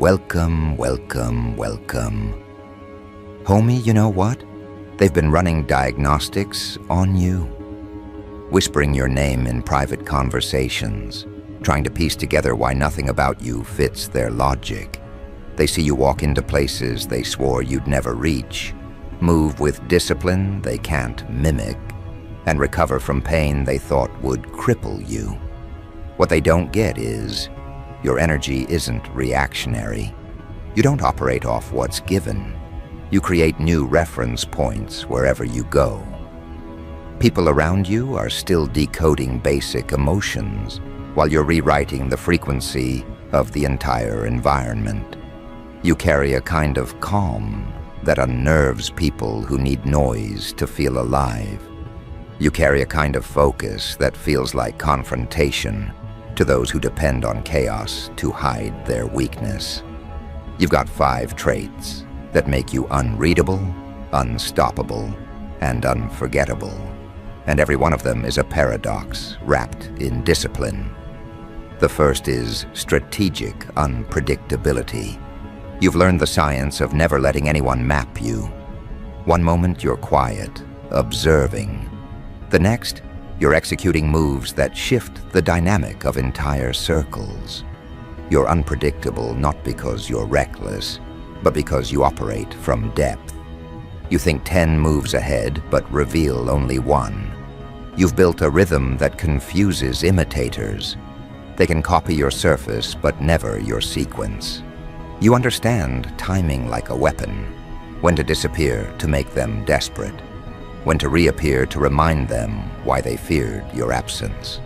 Welcome, welcome, welcome. Homie, you know what? They've been running diagnostics on you. Whispering your name in private conversations, trying to piece together why nothing about you fits their logic. They see you walk into places they swore you'd never reach, move with discipline they can't mimic, and recover from pain they thought would cripple you. What they don't get is, your energy isn't reactionary. You don't operate off what's given. You create new reference points wherever you go. People around you are still decoding basic emotions while you're rewriting the frequency of the entire environment. You carry a kind of calm that unnerves people who need noise to feel alive. You carry a kind of focus that feels like confrontation to those who depend on chaos to hide their weakness. You've got 5 traits that make you unreadable, unstoppable, and unforgettable. And every one of them is a paradox wrapped in discipline. The first is strategic unpredictability. You've learned the science of never letting anyone map you. One moment you're quiet, observing. The next, you're executing moves that shift the dynamic of entire circles. You're unpredictable not because you're reckless, but because you operate from depth. You think 10 moves ahead, but reveal only 1. You've built a rhythm that confuses imitators. They can copy your surface, but never your sequence. You understand timing like a weapon, when to disappear to make them desperate, when to reappear to remind them why they feared your absence.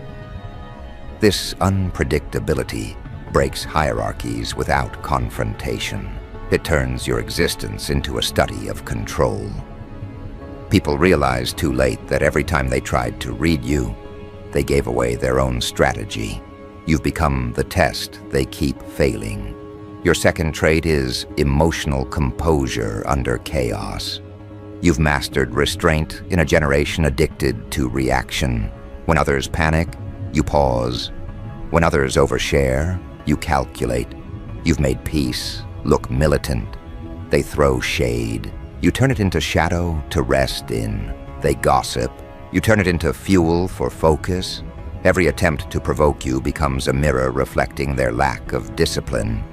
This unpredictability breaks hierarchies without confrontation. It turns your existence into a study of control. People realize too late that every time they tried to read you, they gave away their own strategy. You've become the test they keep failing. Your second trait is emotional composure under chaos. You've mastered restraint in a generation addicted to reaction. When others panic, you pause. When others overshare, you calculate. You've made peace look militant. They throw shade. You turn it into shadow to rest in. They gossip. You turn it into fuel for focus. Every attempt to provoke you becomes a mirror reflecting their lack of discipline.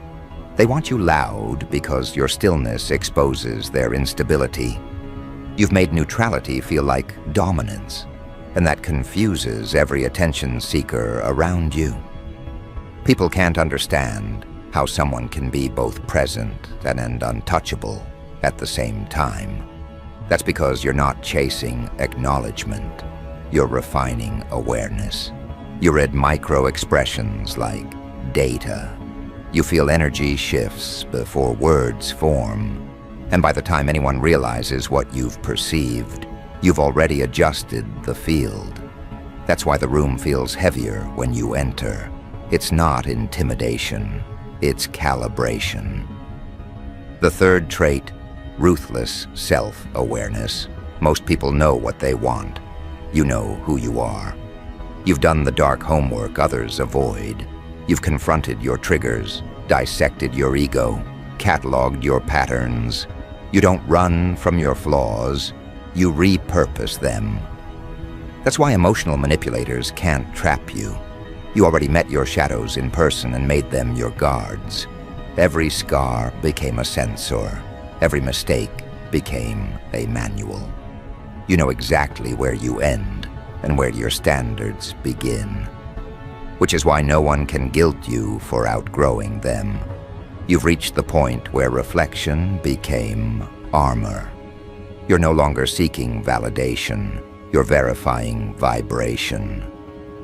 They want you loud because your stillness exposes their instability. You've made neutrality feel like dominance, and that confuses every attention seeker around you. People can't understand how someone can be both present and untouchable at the same time. That's because you're not chasing acknowledgement. You're refining awareness. You read micro-expressions like data. You feel energy shifts before words form. And by the time anyone realizes what you've perceived, you've already adjusted the field. That's why the room feels heavier when you enter. It's not intimidation, it's calibration. The third trait, ruthless self-awareness. Most people know what they want. You know who you are. You've done the dark homework others avoid. You've confronted your triggers, dissected your ego, cataloged your patterns. You don't run from your flaws, you repurpose them. That's why emotional manipulators can't trap you. You already met your shadows in person and made them your guards. Every scar became a sensor. Every mistake became a manual. You know exactly where you end and where your standards begin. Which is why no one can guilt you for outgrowing them. You've reached the point where reflection became armor. You're no longer seeking validation. You're verifying vibration.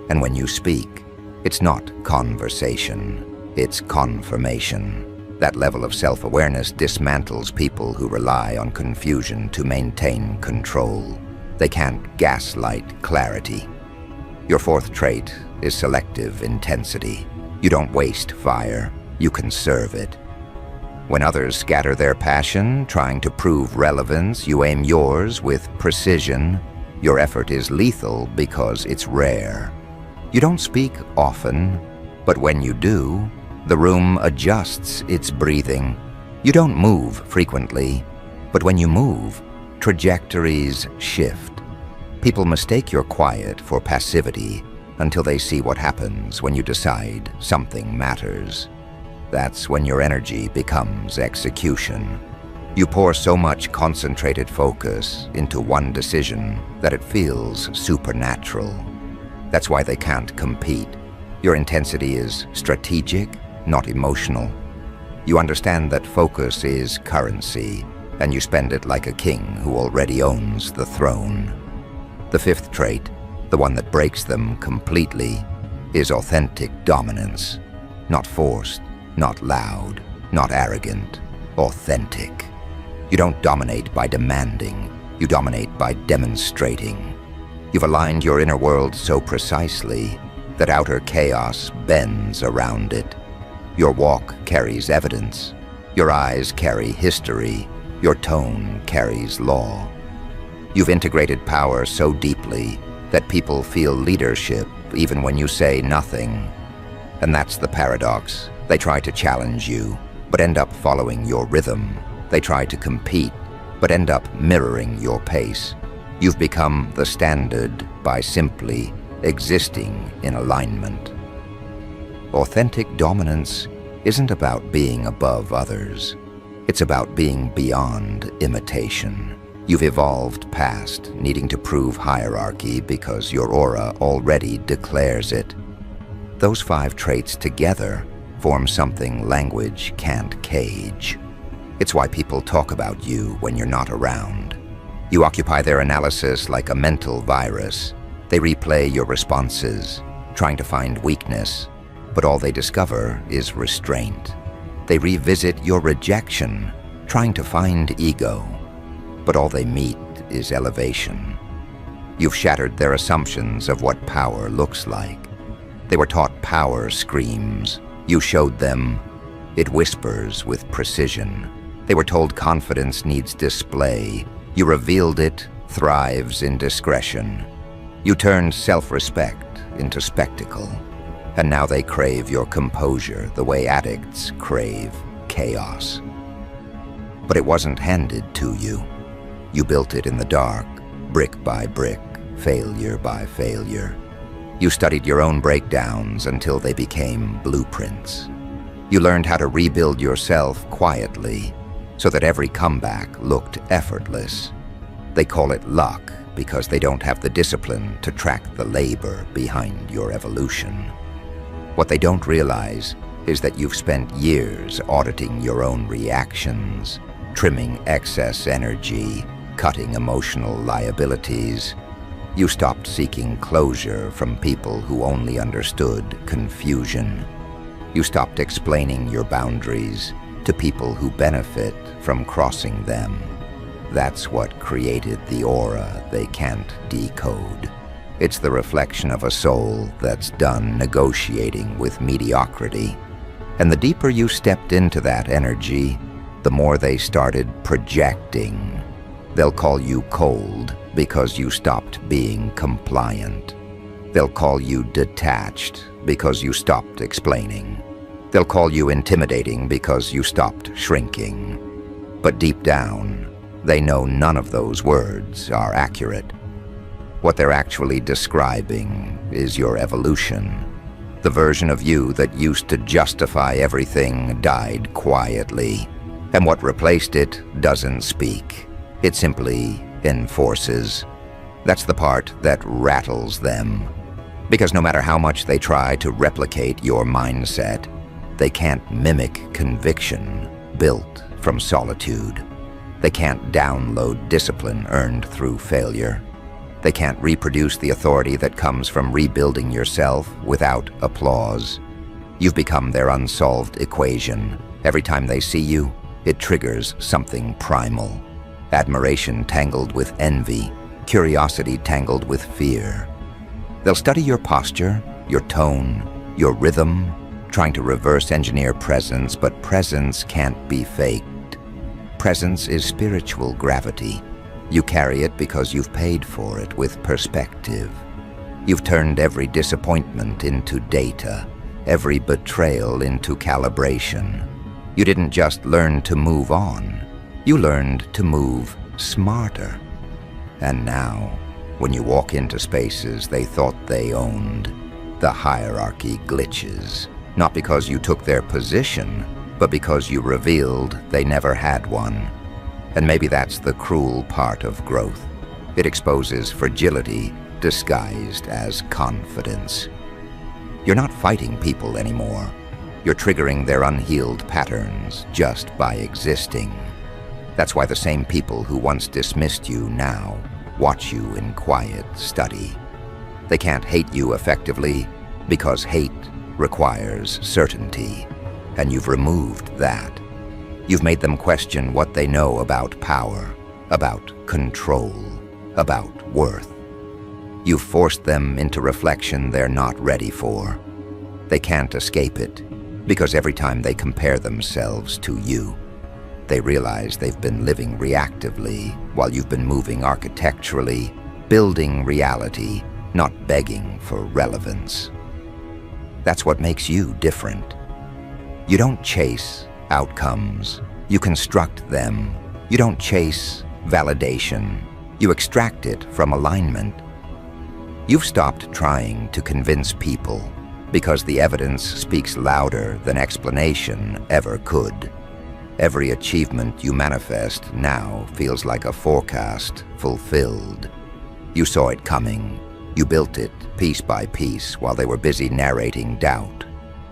And when you speak, it's not conversation, it's confirmation. That level of self-awareness dismantles people who rely on confusion to maintain control. They can't gaslight clarity. Your fourth trait is selective intensity. You don't waste fire, you conserve it. When others scatter their passion, trying to prove relevance, you aim yours with precision. Your effort is lethal because it's rare. You don't speak often, but when you do, The room adjusts its breathing. You don't move frequently, but when you move, trajectories shift. People mistake your quiet for passivity until they see what happens when you decide something matters. That's when your energy becomes execution. You pour so much concentrated focus into one decision that it feels supernatural. That's why they can't compete. Your intensity is strategic, not emotional. You understand that focus is currency, and you spend it like a king who already owns the throne. The fifth trait, the one that breaks them completely, is authentic dominance. Not forced, not loud, not arrogant, authentic. You don't dominate by demanding, you dominate by demonstrating. You've aligned your inner world so precisely that outer chaos bends around it. Your walk carries evidence, your eyes carry history, your tone carries law. You've integrated power so deeply that people feel leadership even when you say nothing. And that's the paradox. They try to challenge you, but end up following your rhythm. They try to compete, but end up mirroring your pace. You've become the standard by simply existing in alignment. Authentic dominance isn't about being above others. It's about being beyond imitation. You've evolved past needing to prove hierarchy because your aura already declares it. Those 5 traits together form something language can't cage. It's why people talk about you when you're not around. You occupy their analysis like a mental virus. They replay your responses, trying to find weakness, but all they discover is restraint. They revisit your rejection, trying to find ego, but all they meet is elevation. You've shattered their assumptions of what power looks like. They were taught power screams. You showed them it whispers with precision. They were told confidence needs display. You revealed it thrives in discretion. You turned self-respect into spectacle. And now they crave your composure the way addicts crave chaos. But it wasn't handed to you. You built it in the dark, brick by brick, failure by failure. You studied your own breakdowns until they became blueprints. You learned how to rebuild yourself quietly so that every comeback looked effortless. They call it luck because they don't have the discipline to track the labor behind your evolution. What they don't realize is that you've spent years auditing your own reactions, trimming excess energy, cutting emotional liabilities. You stopped seeking closure from people who only understood confusion. You stopped explaining your boundaries to people who benefit from crossing them. That's what created the aura they can't decode. It's the reflection of a soul that's done negotiating with mediocrity. And the deeper you stepped into that energy, the more they started projecting. They'll call you cold because you stopped being compliant. They'll call you detached because you stopped explaining. They'll call you intimidating because you stopped shrinking. But deep down, they know none of those words are accurate. What they're actually describing is your evolution. The version of you that used to justify everything died quietly, and what replaced it doesn't speak. It simply enforces. That's the part that rattles them. Because no matter how much they try to replicate your mindset, they can't mimic conviction built from solitude. They can't download discipline earned through failure. They can't reproduce the authority that comes from rebuilding yourself without applause. You've become their unsolved equation. Every time they see you, it triggers something primal. Admiration tangled with envy, curiosity tangled with fear. They'll study your posture, your tone, your rhythm, trying to reverse engineer presence, but presence can't be faked. Presence is spiritual gravity. You carry it because you've paid for it with perspective. You've turned every disappointment into data, every betrayal into calibration. You didn't just learn to move on, you learned to move smarter. And now, when you walk into spaces they thought they owned, the hierarchy glitches, not because you took their position, but because you revealed they never had one. And maybe that's the cruel part of growth. It exposes fragility disguised as confidence. You're not fighting people anymore. You're triggering their unhealed patterns just by existing. That's why the same people who once dismissed you now watch you in quiet study. They can't hate you effectively because hate requires certainty, and you've removed that. You've made them question what they know about power, about control, about worth. You've forced them into reflection they're not ready for. They can't escape it, because every time they compare themselves to you, they realize they've been living reactively while you've been moving architecturally, building reality, not begging for relevance. That's what makes you different. You don't chase outcomes, you construct them. You don't chase validation, you extract it from alignment. You've stopped trying to convince people because the evidence speaks louder than explanation ever could. Every achievement you manifest now feels like a forecast fulfilled. You saw it coming. You built it piece by piece while they were busy narrating doubt.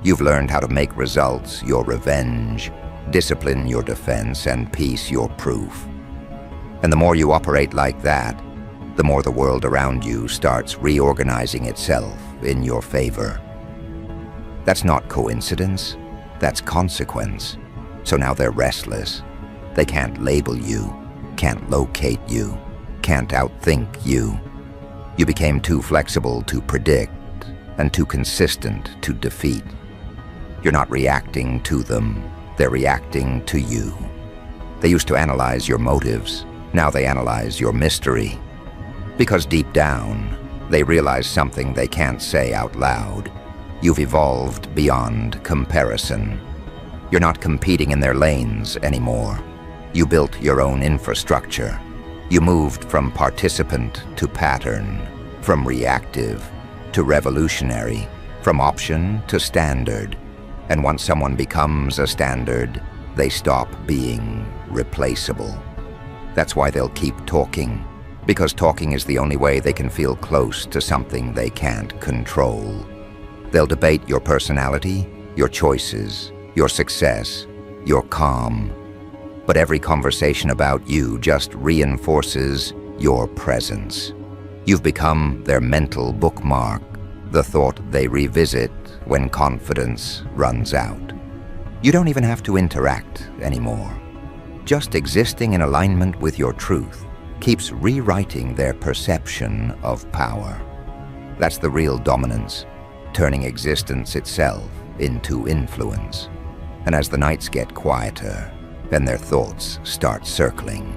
You've learned how to make results your revenge, discipline your defense, and peace your proof. And the more you operate like that, the more the world around you starts reorganizing itself in your favor. That's not coincidence, that's consequence. So now they're restless. They can't label you, can't locate you, can't outthink you. You became too flexible to predict and too consistent to defeat. You're not reacting to them, they're reacting to you. They used to analyze your motives, now they analyze your mystery. Because deep down, they realize something they can't say out loud. You've evolved beyond comparison. You're not competing in their lanes anymore. You built your own infrastructure. You moved from participant to pattern, from reactive to revolutionary, from option to standard. And once someone becomes a standard, they stop being replaceable. That's why they'll keep talking, because talking is the only way they can feel close to something they can't control. They'll debate your personality, your choices, your success, your calm. But every conversation about you just reinforces your presence. You've become their mental bookmark, the thought they revisit when confidence runs out. You don't even have to interact anymore. Just existing in alignment with your truth keeps rewriting their perception of power. That's the real dominance, turning existence itself into influence. And as the nights get quieter, then their thoughts start circling.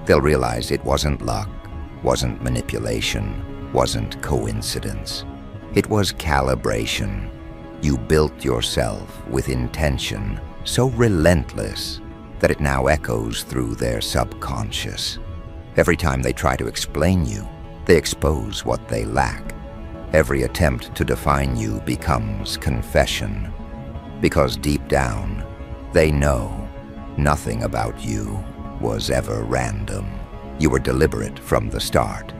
They'll realize it wasn't luck, wasn't manipulation, wasn't coincidence. It was calibration. You built yourself with intention so relentless that it now echoes through their subconscious. Every time they try to explain you, they expose what they lack. Every attempt to define you becomes confession. Because deep down, they know nothing about you was ever random. You were deliberate from the start.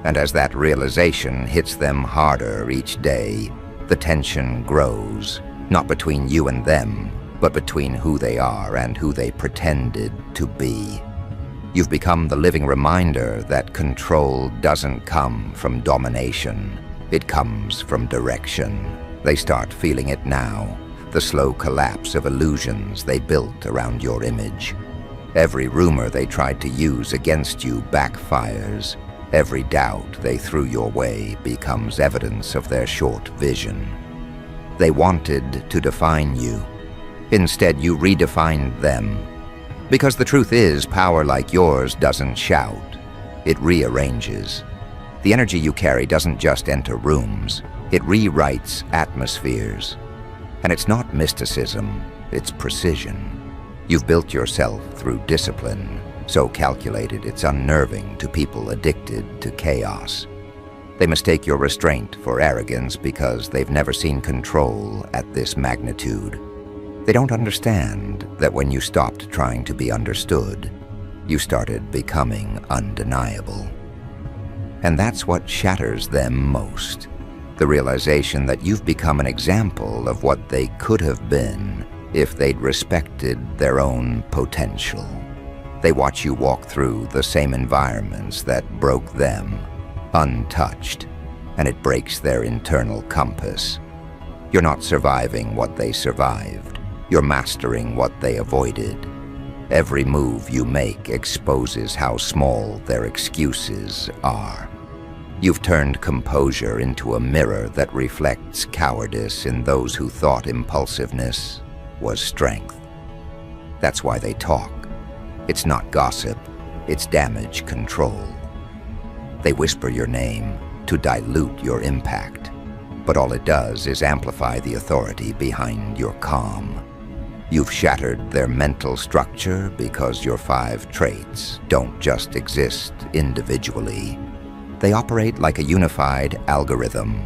And as that realization hits them harder each day, the tension grows, not between you and them, but between who they are and who they pretended to be. You've become the living reminder that control doesn't come from domination. It comes from direction. They start feeling it now, the slow collapse of illusions they built around your image. Every rumor they tried to use against you backfires. Every doubt they threw your way becomes evidence of their short vision. They wanted to define you. Instead, you redefined them. Because the truth is, power like yours doesn't shout. It rearranges. The energy you carry doesn't just enter rooms. It rewrites atmospheres. And it's not mysticism, it's precision. You've built yourself through discipline, so calculated it's unnerving to people addicted to chaos. They mistake your restraint for arrogance because they've never seen control at this magnitude. They don't understand that when you stopped trying to be understood, you started becoming undeniable. And that's what shatters them most. The realization that you've become an example of what they could have been if they'd respected their own potential. They watch you walk through the same environments that broke them, untouched, and it breaks their internal compass. You're not surviving what they survived. You're mastering what they avoided. Every move you make exposes how small their excuses are. You've turned composure into a mirror that reflects cowardice in those who thought impulsiveness was strength. That's why they talk. It's not gossip, it's damage control. They whisper your name to dilute your impact, but all it does is amplify the authority behind your calm. You've shattered their mental structure because your 5 traits don't just exist individually. They operate like a unified algorithm.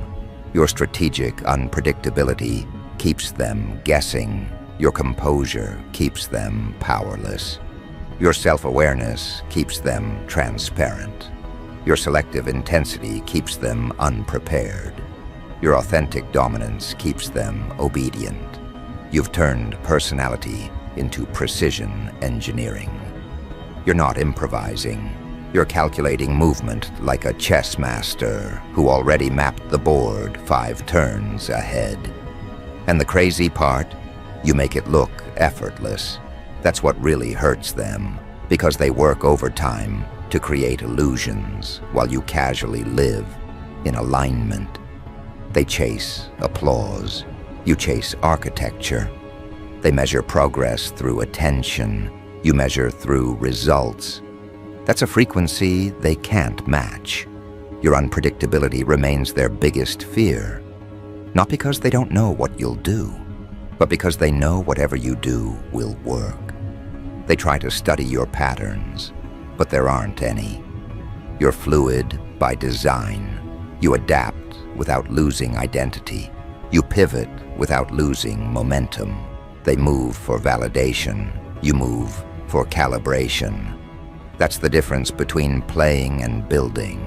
Your strategic unpredictability keeps them guessing. Your composure keeps them powerless. Your self-awareness keeps them transparent. Your selective intensity keeps them unprepared. Your authentic dominance keeps them obedient. You've turned personality into precision engineering. You're not improvising. You're calculating movement like a chess master who already mapped the board 5 turns ahead. And the crazy part, you make it look effortless. That's what really hurts them, because they work overtime to create illusions while you casually live in alignment. They chase applause. You chase architecture. They measure progress through attention. You measure through results. That's a frequency they can't match. Your unpredictability remains their biggest fear, not because they don't know what you'll do, but because they know whatever you do will work. They try to study your patterns, but there aren't any. You're fluid by design. You adapt without losing identity. You pivot without losing momentum. They move for validation. You move for calibration. That's the difference between playing and building.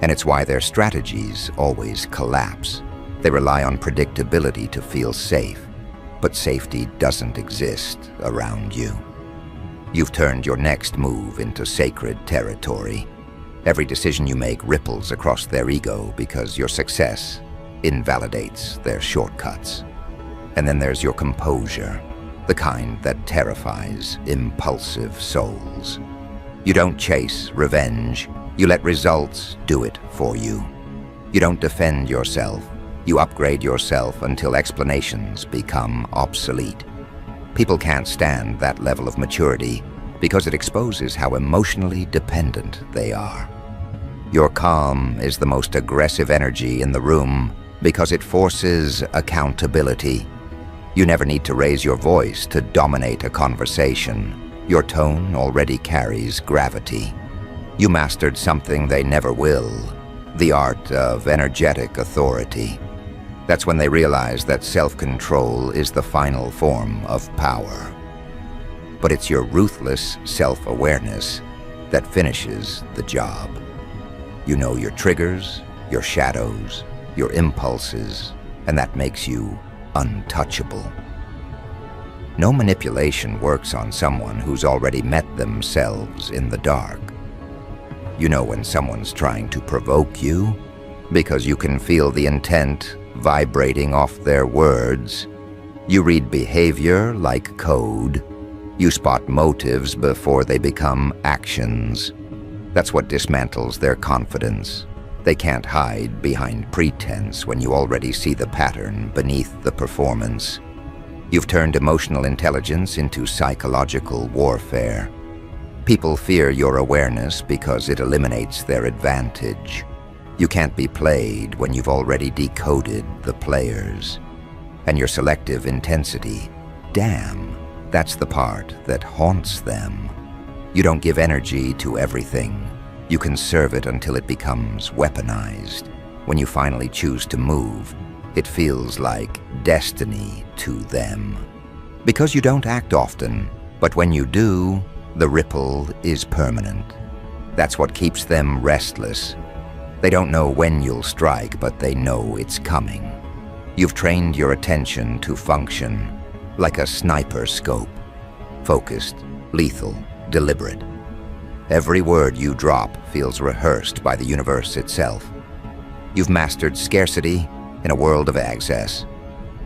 And it's why their strategies always collapse. They rely on predictability to feel safe, but safety doesn't exist around you. You've turned your next move into sacred territory. Every decision you make ripples across their ego because your success invalidates their shortcuts. And then there's your composure, the kind that terrifies impulsive souls. You don't chase revenge. You let results do it for you. You don't defend yourself. You upgrade yourself until explanations become obsolete. People can't stand that level of maturity because it exposes how emotionally dependent they are. Your calm is the most aggressive energy in the room because it forces accountability. You never need to raise your voice to dominate a conversation. Your tone already carries gravity. You mastered something they never will, the art of energetic authority. That's when they realize that self-control is the final form of power. But it's your ruthless self-awareness that finishes the job. You know your triggers, your shadows, your impulses, and that makes you untouchable. No manipulation works on someone who's already met themselves in the dark. You know when someone's trying to provoke you because you can feel the intent vibrating off their words. You read behavior like code. You spot motives before they become actions. That's what dismantles their confidence. They can't hide behind pretense when you already see the pattern beneath the performance. You've turned emotional intelligence into psychological warfare. People fear your awareness because it eliminates their advantage. You can't be played when you've already decoded the players. And your selective intensity, damn, that's the part that haunts them. You don't give energy to everything. You conserve it until it becomes weaponized. When you finally choose to move, it feels like destiny to them. Because you don't act often, but when you do, the ripple is permanent. That's what keeps them restless. They don't know when you'll strike, but they know it's coming. You've trained your attention to function like a sniper scope. Focused, lethal, deliberate. Every word you drop feels rehearsed by the universe itself. You've mastered scarcity in a world of excess.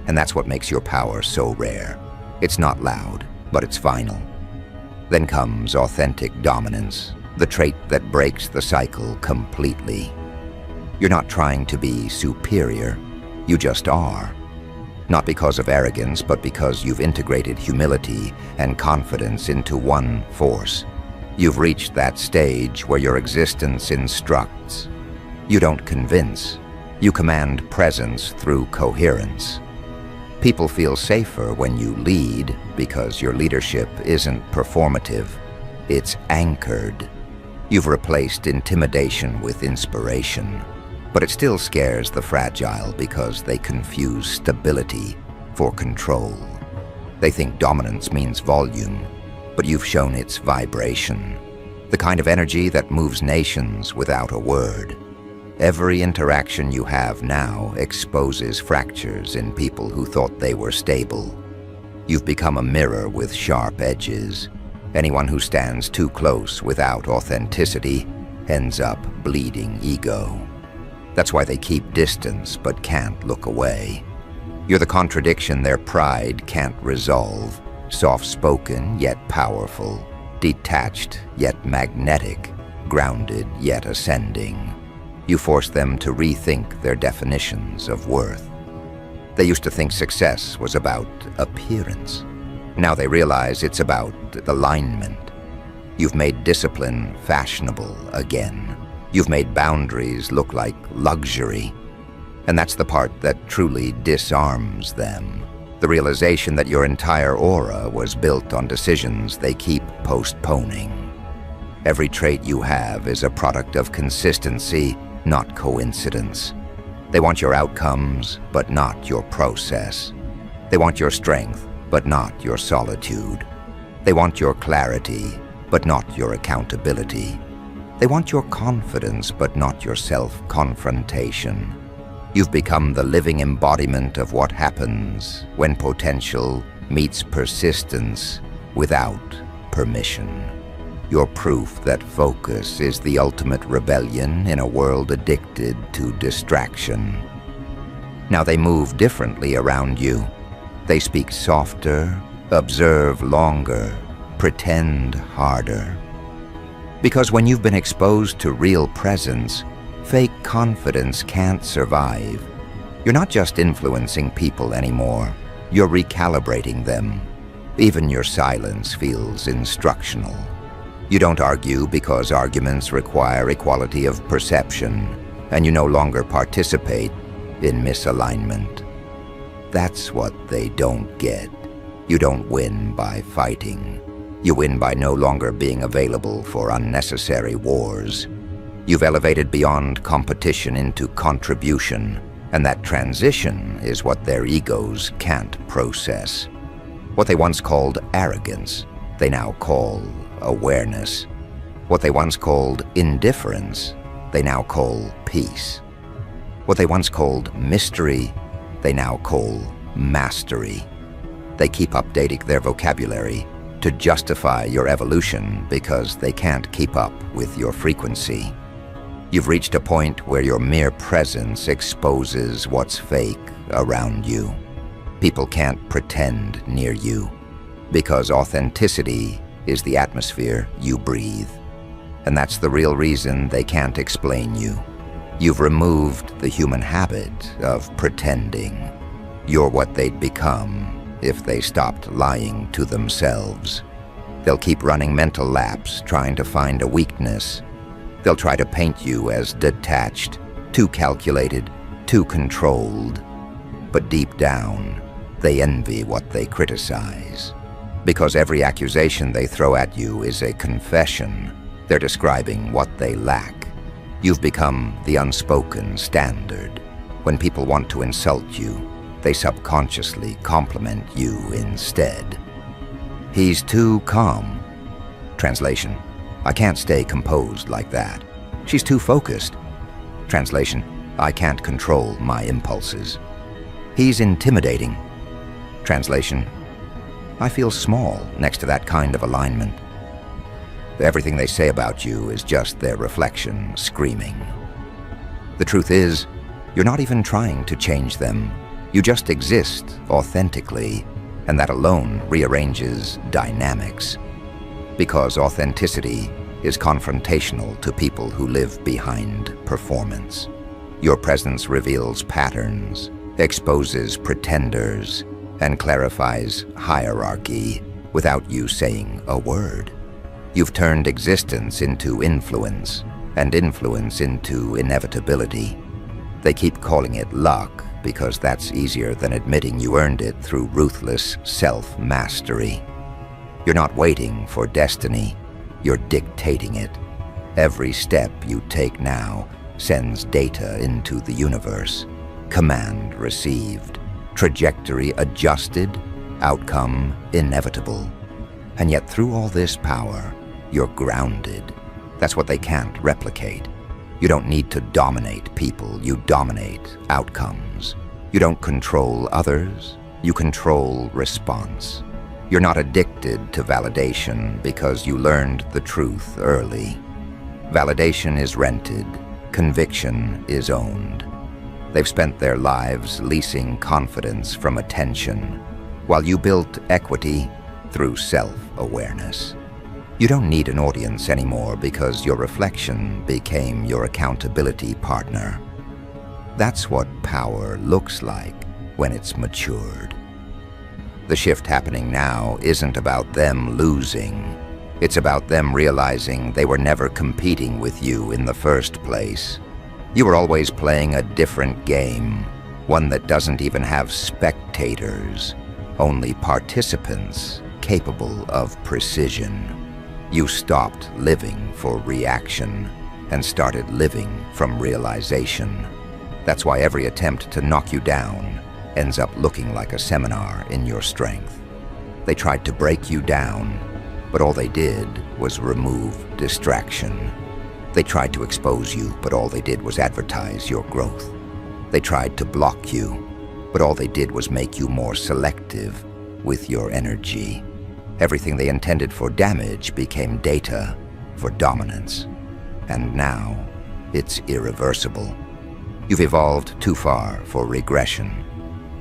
And that's what makes your power so rare. It's not loud, but it's final. Then comes authentic dominance, the trait that breaks the cycle completely. You're not trying to be superior, you just are. Not because of arrogance, but because you've integrated humility and confidence into one force. You've reached that stage where your existence instructs. You don't convince, you command presence through coherence. People feel safer when you lead because your leadership isn't performative, it's anchored. You've replaced intimidation with inspiration. But it still scares the fragile because they confuse stability for control. They think dominance means volume, but you've shown its vibration, the kind of energy that moves nations without a word. Every interaction you have now exposes fractures in people who thought they were stable. You've become a mirror with sharp edges. Anyone who stands too close without authenticity ends up bleeding ego. That's why they keep distance but can't look away. You're the contradiction their pride can't resolve. Soft-spoken yet powerful, detached yet magnetic, grounded yet ascending. You force them to rethink their definitions of worth. They used to think success was about appearance. Now they realize it's about alignment. You've made discipline fashionable again. You've made boundaries look like luxury. And that's the part that truly disarms them. The realization that your entire aura was built on decisions they keep postponing. Every trait you have is a product of consistency, not coincidence. They want your outcomes, but not your process. They want your strength, but not your solitude. They want your clarity, but not your accountability. They want your confidence, but not your self-confrontation. You've become the living embodiment of what happens when potential meets persistence without permission. You're proof that focus is the ultimate rebellion in a world addicted to distraction. Now they move differently around you. They speak softer, observe longer, pretend harder. Because when you've been exposed to real presence, fake confidence can't survive. You're not just influencing people anymore, you're recalibrating them. Even your silence feels instructional. You don't argue because arguments require equality of perception, and you no longer participate in misalignment. That's what they don't get. You don't win by fighting. You win by no longer being available for unnecessary wars. You've elevated beyond competition into contribution, and that transition is what their egos can't process. What they once called arrogance, they now call awareness. What they once called indifference, they now call peace. What they once called mystery, they now call mastery. They keep updating their vocabulary to justify your evolution because they can't keep up with your frequency. You've reached a point where your mere presence exposes what's fake around you. People can't pretend near you because authenticity is the atmosphere you breathe. And that's the real reason they can't explain you. You've removed the human habit of pretending. You're what they'd become if they stopped lying to themselves. They'll keep running mental laps trying to find a weakness. They'll try to paint you as detached, too calculated, too controlled. But deep down, They envy what they criticize. Because every accusation they throw at you is a confession. They're describing what they lack. You've become the unspoken standard. When people want to insult you, they subconsciously compliment you instead. He's too calm. Translation: I can't stay composed like that. She's too focused. Translation: I can't control my impulses. He's intimidating. Translation: I feel small next to that kind of alignment. Everything they say about you is just their reflection screaming. The truth is, you're not even trying to change them. You just exist authentically, and that alone rearranges dynamics. Because authenticity is confrontational to people who live behind performance. Your presence reveals patterns, exposes pretenders, and clarifies hierarchy without you saying a word. You've turned existence into influence, and influence into inevitability. They keep calling it luck because that's easier than admitting you earned it through ruthless self-mastery. You're not waiting for destiny, you're dictating it. Every step you take now sends data into the universe. Command received, trajectory adjusted, outcome inevitable. And yet through all this power, you're grounded. That's what they can't replicate. You don't need to dominate people, you dominate outcomes. You don't control others, you control response. You're not addicted to validation because you learned the truth early. Validation is rented, conviction is owned. They've spent their lives leasing confidence from attention, while you built equity through self-awareness. You don't need an audience anymore because your reflection became your accountability partner. That's what power looks like when it's matured. The shift happening now isn't about them losing. It's about them realizing they were never competing with you in the first place. You were always playing a different game, one that doesn't even have spectators, only participants capable of precision. You stopped living for reaction and started living from realization. That's why every attempt to knock you down ends up looking like a seminar in your strength. They tried to break you down, but all they did was remove distraction. They tried to expose you, but all they did was advertise your growth. They tried to block you, but all they did was make you more selective with your energy. Everything they intended for damage became data for dominance. And now, it's irreversible. You've evolved too far for regression.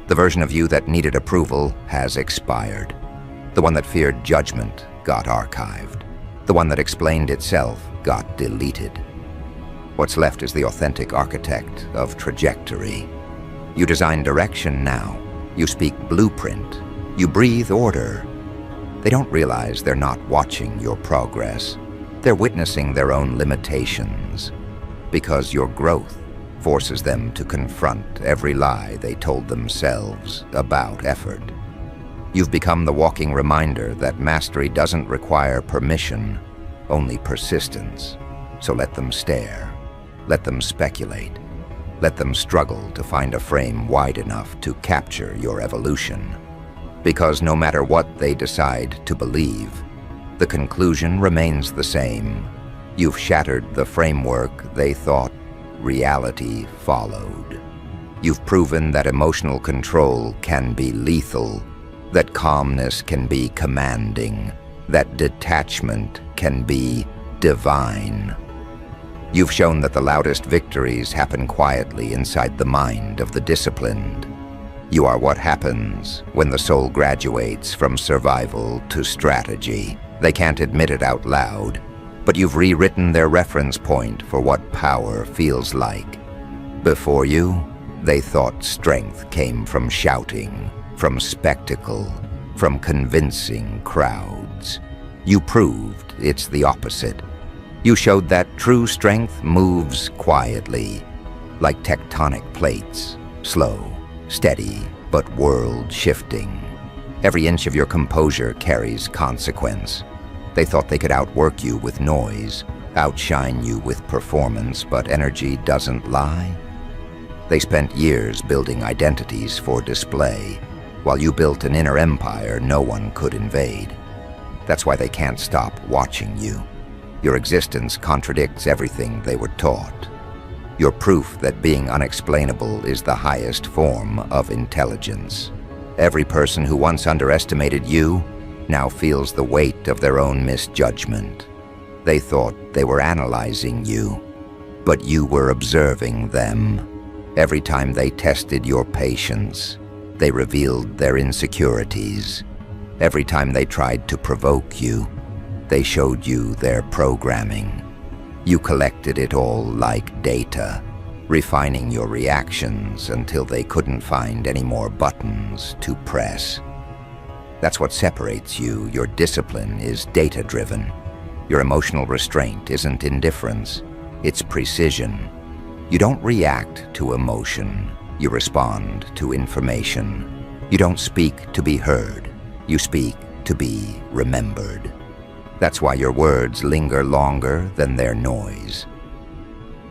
The version of you that needed approval has expired. The one that feared judgment got archived. The one that explained itself got deleted. What's left is the authentic architect of trajectory. You design direction now. You speak blueprint. You breathe order. They don't realize they're not watching your progress. They're witnessing their own limitations, because your growth forces them to confront every lie they told themselves about effort. You've become the walking reminder that mastery doesn't require permission, only persistence. So let them stare, let them speculate, let them struggle to find a frame wide enough to capture your evolution. Because no matter what they decide to believe, the conclusion remains the same. You've shattered the framework they thought reality followed. You've proven that emotional control can be lethal, that calmness can be commanding, that detachment can be divine. You've shown that the loudest victories happen quietly inside the mind of the disciplined. You are what happens when the soul graduates from survival to strategy. They can't admit it out loud, but you've rewritten their reference point for what power feels like. Before you, they thought strength came from shouting, from spectacle, from convincing crowds. You proved it's the opposite. You showed that true strength moves quietly, like tectonic plates, slow, steady, but world-shifting. Every inch of your composure carries consequence. They thought they could outwork you with noise, outshine you with performance, but energy doesn't lie. They spent years building identities for display, while you built an inner empire no one could invade. That's why they can't stop watching you. Your existence contradicts everything they were taught. You're proof that being unexplainable is the highest form of intelligence. Every person who once underestimated you now feels the weight of their own misjudgment. They thought they were analyzing you, but you were observing them. Every time they tested your patience, they revealed their insecurities. Every time they tried to provoke you, they showed you their programming. You collected it all like data, refining your reactions until they couldn't find any more buttons to press. That's what separates you. Your discipline is data-driven. Your emotional restraint isn't indifference, it's precision. You don't react to emotion, you respond to information. You don't speak to be heard, you speak to be remembered. That's why your words linger longer than their noise.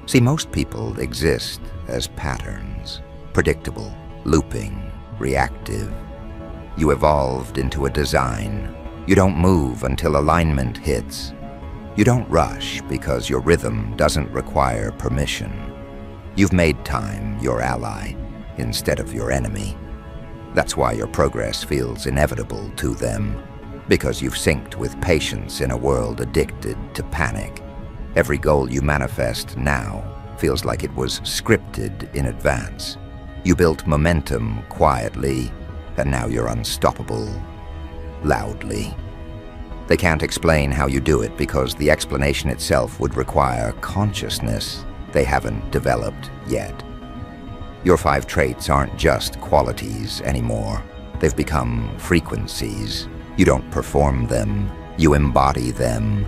See, most people exist as patterns, predictable, looping, reactive. You evolved into a design. You don't move until alignment hits. You don't rush because your rhythm doesn't require permission. You've made time your ally instead of your enemy. That's why your progress feels inevitable to them, because you've synced with patience in a world addicted to panic. Every goal you manifest now feels like it was scripted in advance. You built momentum quietly, and now you're unstoppable loudly. They can't explain how you do it because the explanation itself would require consciousness they haven't developed yet. Your 5 traits aren't just qualities anymore. They've become frequencies. You don't perform them, you embody them.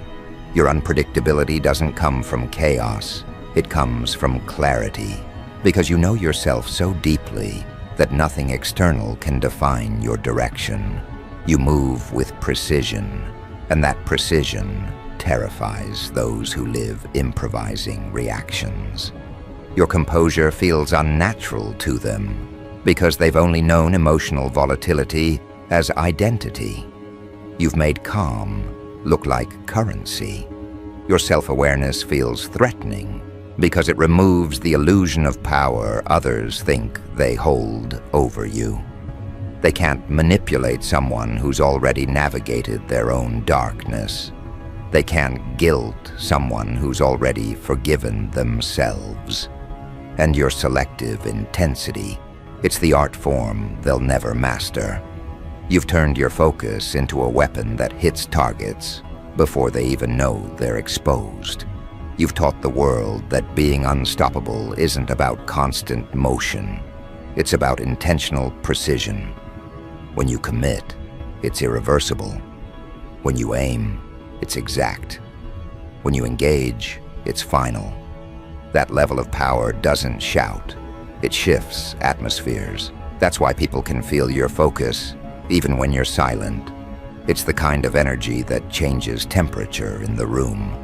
Your unpredictability doesn't come from chaos, it comes from clarity, because you know yourself so deeply that nothing external can define your direction. You move with precision, and that precision terrifies those who live improvising reactions. Your composure feels unnatural to them because they've only known emotional volatility as identity. You've made calm look like currency. Your self-awareness feels threatening because it removes the illusion of power others think they hold over you. They can't manipulate someone who's already navigated their own darkness. They can't guilt someone who's already forgiven themselves. And your selective intensity, it's the art form they'll never master. You've turned your focus into a weapon that hits targets before they even know they're exposed. You've taught the world that being unstoppable isn't about constant motion. It's about intentional precision. When you commit, it's irreversible. When you aim, it's exact. When you engage, it's final. That level of power doesn't shout. It shifts atmospheres. That's why people can feel your focus, even when you're silent. It's the kind of energy that changes temperature in the room.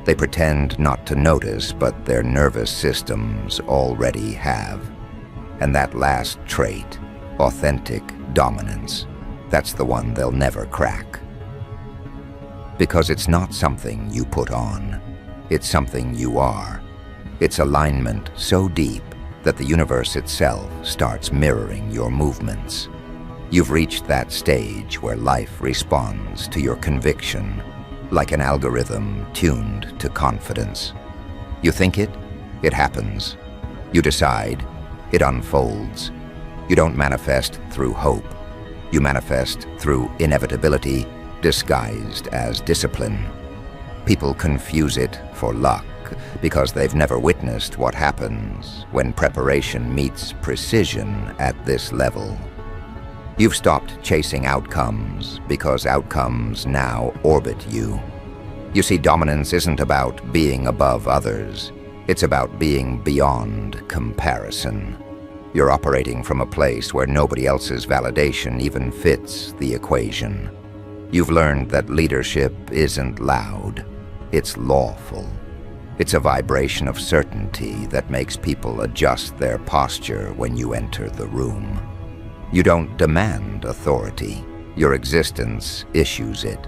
They pretend not to notice, but their nervous systems already have. And that last trait, authentic dominance, that's the one they'll never crack. Because it's not something you put on, it's something you are. It's alignment so deep that the universe itself starts mirroring your movements. You've reached that stage where life responds to your conviction, like an algorithm tuned to confidence. You think it happens. You decide, it unfolds. You don't manifest through hope. You manifest through inevitability, disguised as discipline. People confuse it for luck because they've never witnessed what happens when preparation meets precision at this level. You've stopped chasing outcomes because outcomes now orbit you. You see, dominance isn't about being above others. It's about being beyond comparison. You're operating from a place where nobody else's validation even fits the equation. You've learned that leadership isn't loud, it's lawful. It's a vibration of certainty that makes people adjust their posture when you enter the room. You don't demand authority, your existence issues it.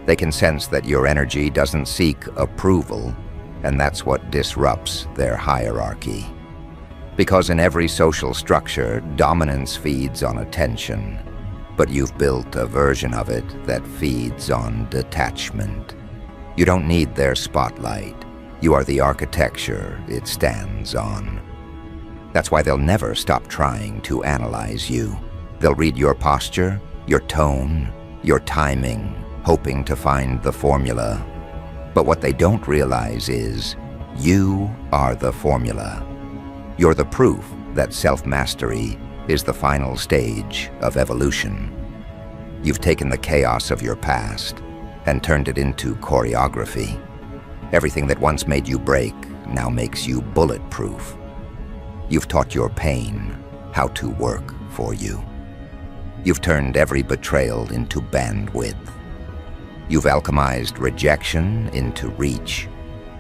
They can sense that your energy doesn't seek approval, and that's what disrupts their hierarchy. Because in every social structure, dominance feeds on attention, but you've built a version of it that feeds on detachment. You don't need their spotlight. You are the architecture it stands on. That's why they'll never stop trying to analyze you. They'll read your posture, your tone, your timing, hoping to find the formula. But what they don't realize is, you are the formula. You're the proof that self-mastery is the final stage of evolution. You've taken the chaos of your past and turned it into choreography. Everything that once made you break now makes you bulletproof. You've taught your pain how to work for you. You've turned every betrayal into bandwidth. You've alchemized rejection into reach.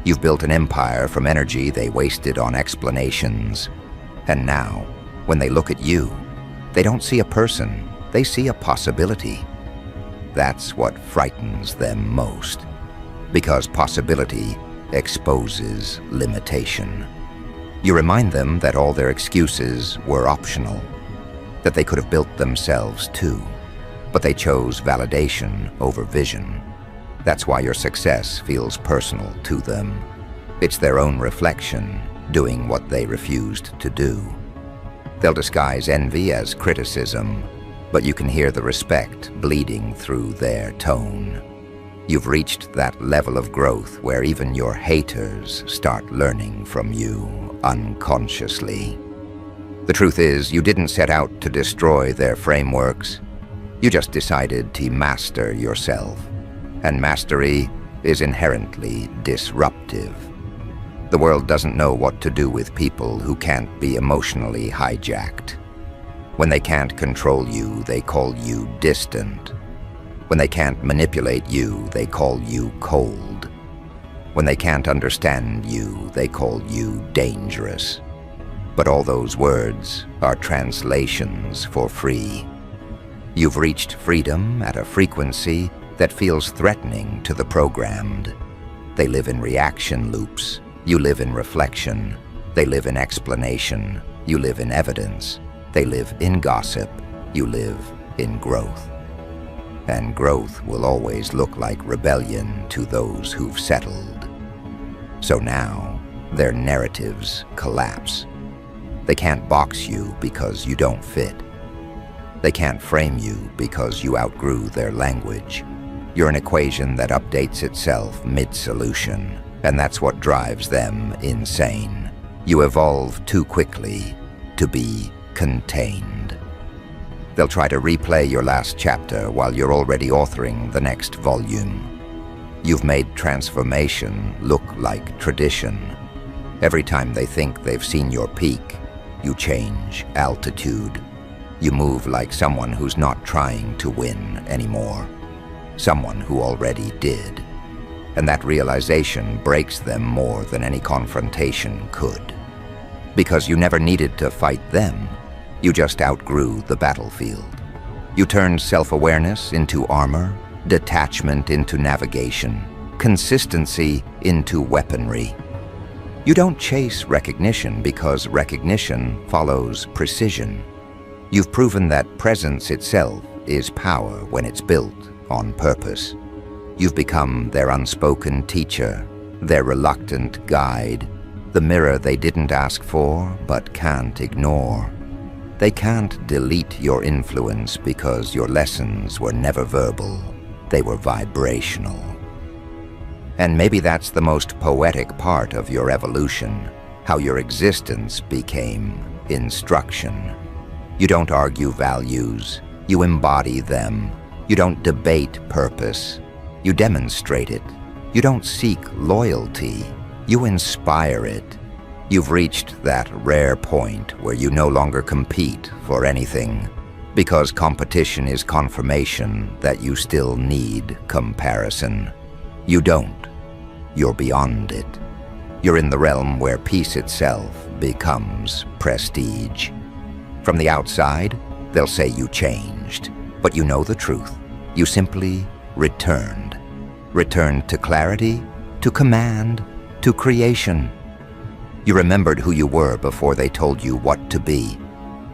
You've built an empire from energy they wasted on explanations. And now, when they look at you, they don't see a person, they see a possibility. That's what frightens them most. Because possibility exposes limitation. You remind them that all their excuses were optional, that they could have built themselves too, but they chose validation over vision. That's why your success feels personal to them. It's their own reflection doing what they refused to do. They'll disguise envy as criticism, but you can hear the respect bleeding through their tone. You've reached that level of growth where even your haters start learning from you unconsciously. The truth is, you didn't set out to destroy their frameworks. You just decided to master yourself. And mastery is inherently disruptive. The world doesn't know what to do with people who can't be emotionally hijacked. When they can't control you, they call you distant. When they can't manipulate you, they call you cold. When they can't understand you, they call you dangerous. But all those words are translations for free. You've reached freedom at a frequency that feels threatening to the programmed. They live in reaction loops. You live in reflection. They live in explanation. You live in evidence. They live in gossip. You live in growth. And growth will always look like rebellion to those who've settled. So now, their narratives collapse. They can't box you because you don't fit. They can't frame you because you outgrew their language. You're an equation that updates itself mid-solution, and that's what drives them insane. You evolve too quickly to be contained. They'll try to replay your last chapter while you're already authoring the next volume. You've made transformation look like tradition. Every time they think they've seen your peak, you change altitude. You move like someone who's not trying to win anymore. Someone who already did. And that realization breaks them more than any confrontation could. Because you never needed to fight them, you just outgrew the battlefield. You turned self-awareness into armor, detachment into navigation, consistency into weaponry. You don't chase recognition because recognition follows precision. You've proven that presence itself is power when it's built on purpose. You've become their unspoken teacher, their reluctant guide, the mirror they didn't ask for but can't ignore. They can't delete your influence because your lessons were never verbal, they were vibrational. And maybe that's the most poetic part of your evolution, how your existence became instruction. You don't argue values, you embody them. You don't debate purpose, you demonstrate it. You don't seek loyalty, you inspire it. You've reached that rare point where you no longer compete for anything, because competition is confirmation that you still need comparison. You don't. You're beyond it. You're in the realm where peace itself becomes prestige. From the outside, they'll say you changed, but you know the truth. You simply returned. Returned to clarity, to command, to creation. You remembered who you were before they told you what to be.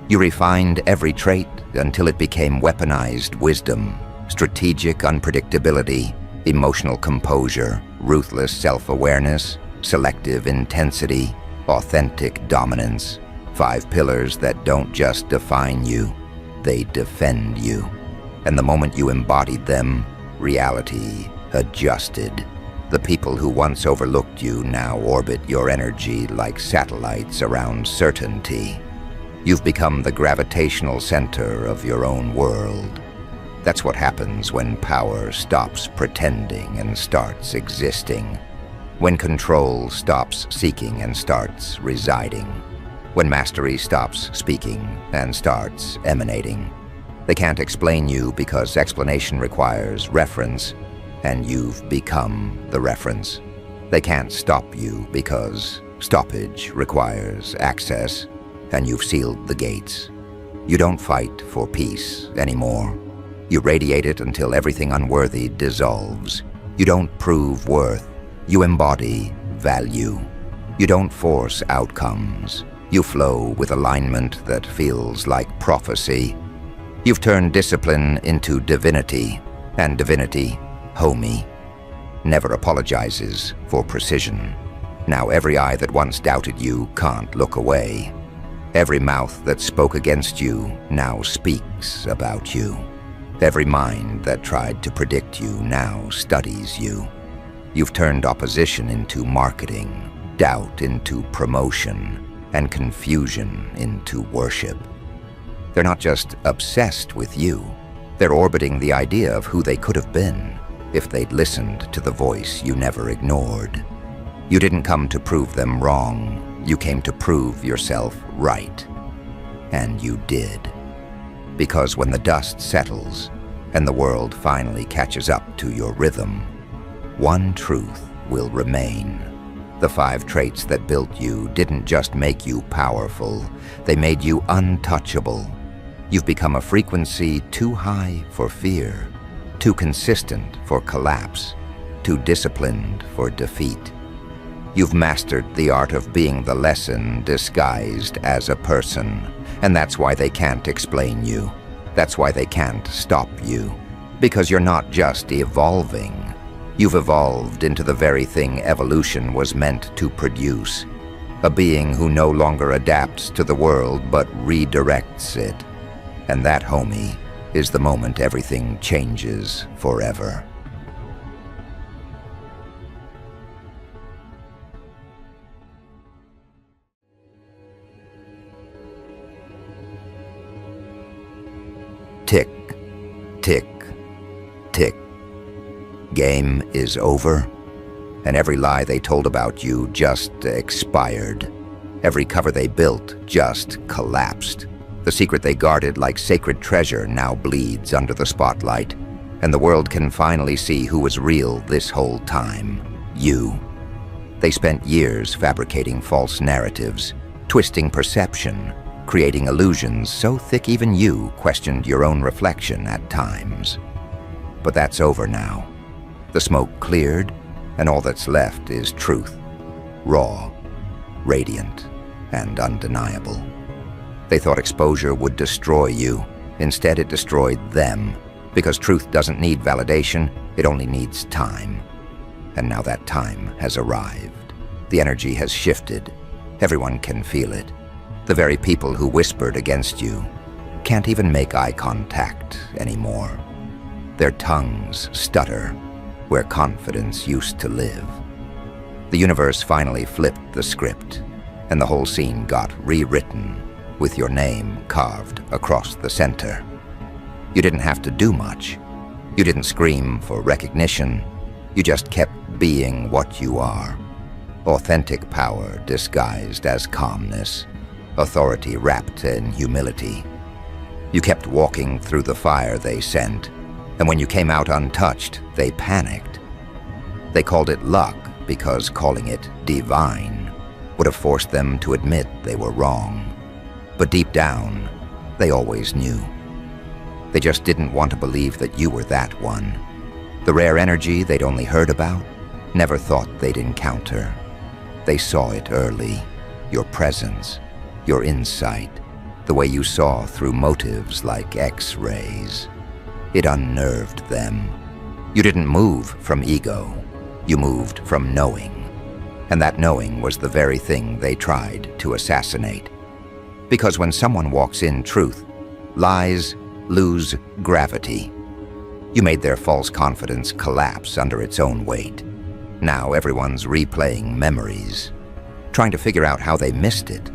You refined every trait until it became weaponized wisdom, strategic unpredictability, emotional composure, ruthless self-awareness, selective intensity, authentic dominance. 5 pillars that don't just define you, they defend you. And the moment you embodied them, reality adjusted. The people who once overlooked you now orbit your energy like satellites around certainty. You've become the gravitational center of your own world. That's what happens when power stops pretending and starts existing. When control stops seeking and starts residing. When mastery stops speaking and starts emanating. They can't explain you because explanation requires reference, and you've become the reference. They can't stop you because stoppage requires access, and you've sealed the gates. You don't fight for peace anymore. You radiate it until everything unworthy dissolves. You don't prove worth. You embody value. You don't force outcomes. You flow with alignment that feels like prophecy. You've turned discipline into divinity, and divinity, homie, never apologizes for precision. Now every eye that once doubted you can't look away. Every mouth that spoke against you now speaks about you. Every mind that tried to predict you now studies you. You've turned opposition into marketing, doubt into promotion, and confusion into worship. They're not just obsessed with you, they're orbiting the idea of who they could have been if they'd listened to the voice you never ignored. You didn't come to prove them wrong, you came to prove yourself right. And you did. Because when the dust settles and the world finally catches up to your rhythm, one truth will remain. The 5 traits that built you didn't just make you powerful, they made you untouchable. You've become a frequency too high for fear, too consistent for collapse, too disciplined for defeat. You've mastered the art of being the lesson disguised as a person, and that's why they can't explain you. That's why they can't stop you. Because you're not just evolving. You've evolved into the very thing evolution was meant to produce. A being who no longer adapts to the world but redirects it. And that, homie, is the moment everything changes forever. Tick, tick, tick. Game is over, and every lie they told about you just expired. Every cover they built just collapsed. The secret they guarded like sacred treasure now bleeds under the spotlight, and the world can finally see who was real this whole time. You. They spent years fabricating false narratives, twisting perception, creating illusions so thick even you questioned your own reflection at times. But that's over now. The smoke cleared, and all that's left is truth. Raw, radiant, and undeniable. They thought exposure would destroy you. Instead, it destroyed them. Because truth doesn't need validation, it only needs time. And now that time has arrived. The energy has shifted. Everyone can feel it. The very people who whispered against you can't even make eye contact anymore. Their tongues stutter where confidence used to live. The universe finally flipped the script, and the whole scene got rewritten with your name carved across the center. You didn't have to do much. You didn't scream for recognition. You just kept being what you are. Authentic power disguised as calmness, authority wrapped in humility. You kept walking through the fire they sent, and when you came out untouched, they panicked. They called it luck because calling it divine would have forced them to admit they were wrong. But deep down, they always knew. They just didn't want to believe that you were that one. The rare energy they'd only heard about, never thought they'd encounter. They saw it early, your presence, your insight, the way you saw through motives like X-rays. It unnerved them. You didn't move from ego, you moved from knowing. And that knowing was the very thing they tried to assassinate. Because when someone walks in truth, lies lose gravity. You made their false confidence collapse under its own weight. Now everyone's replaying memories, trying to figure out how they missed it.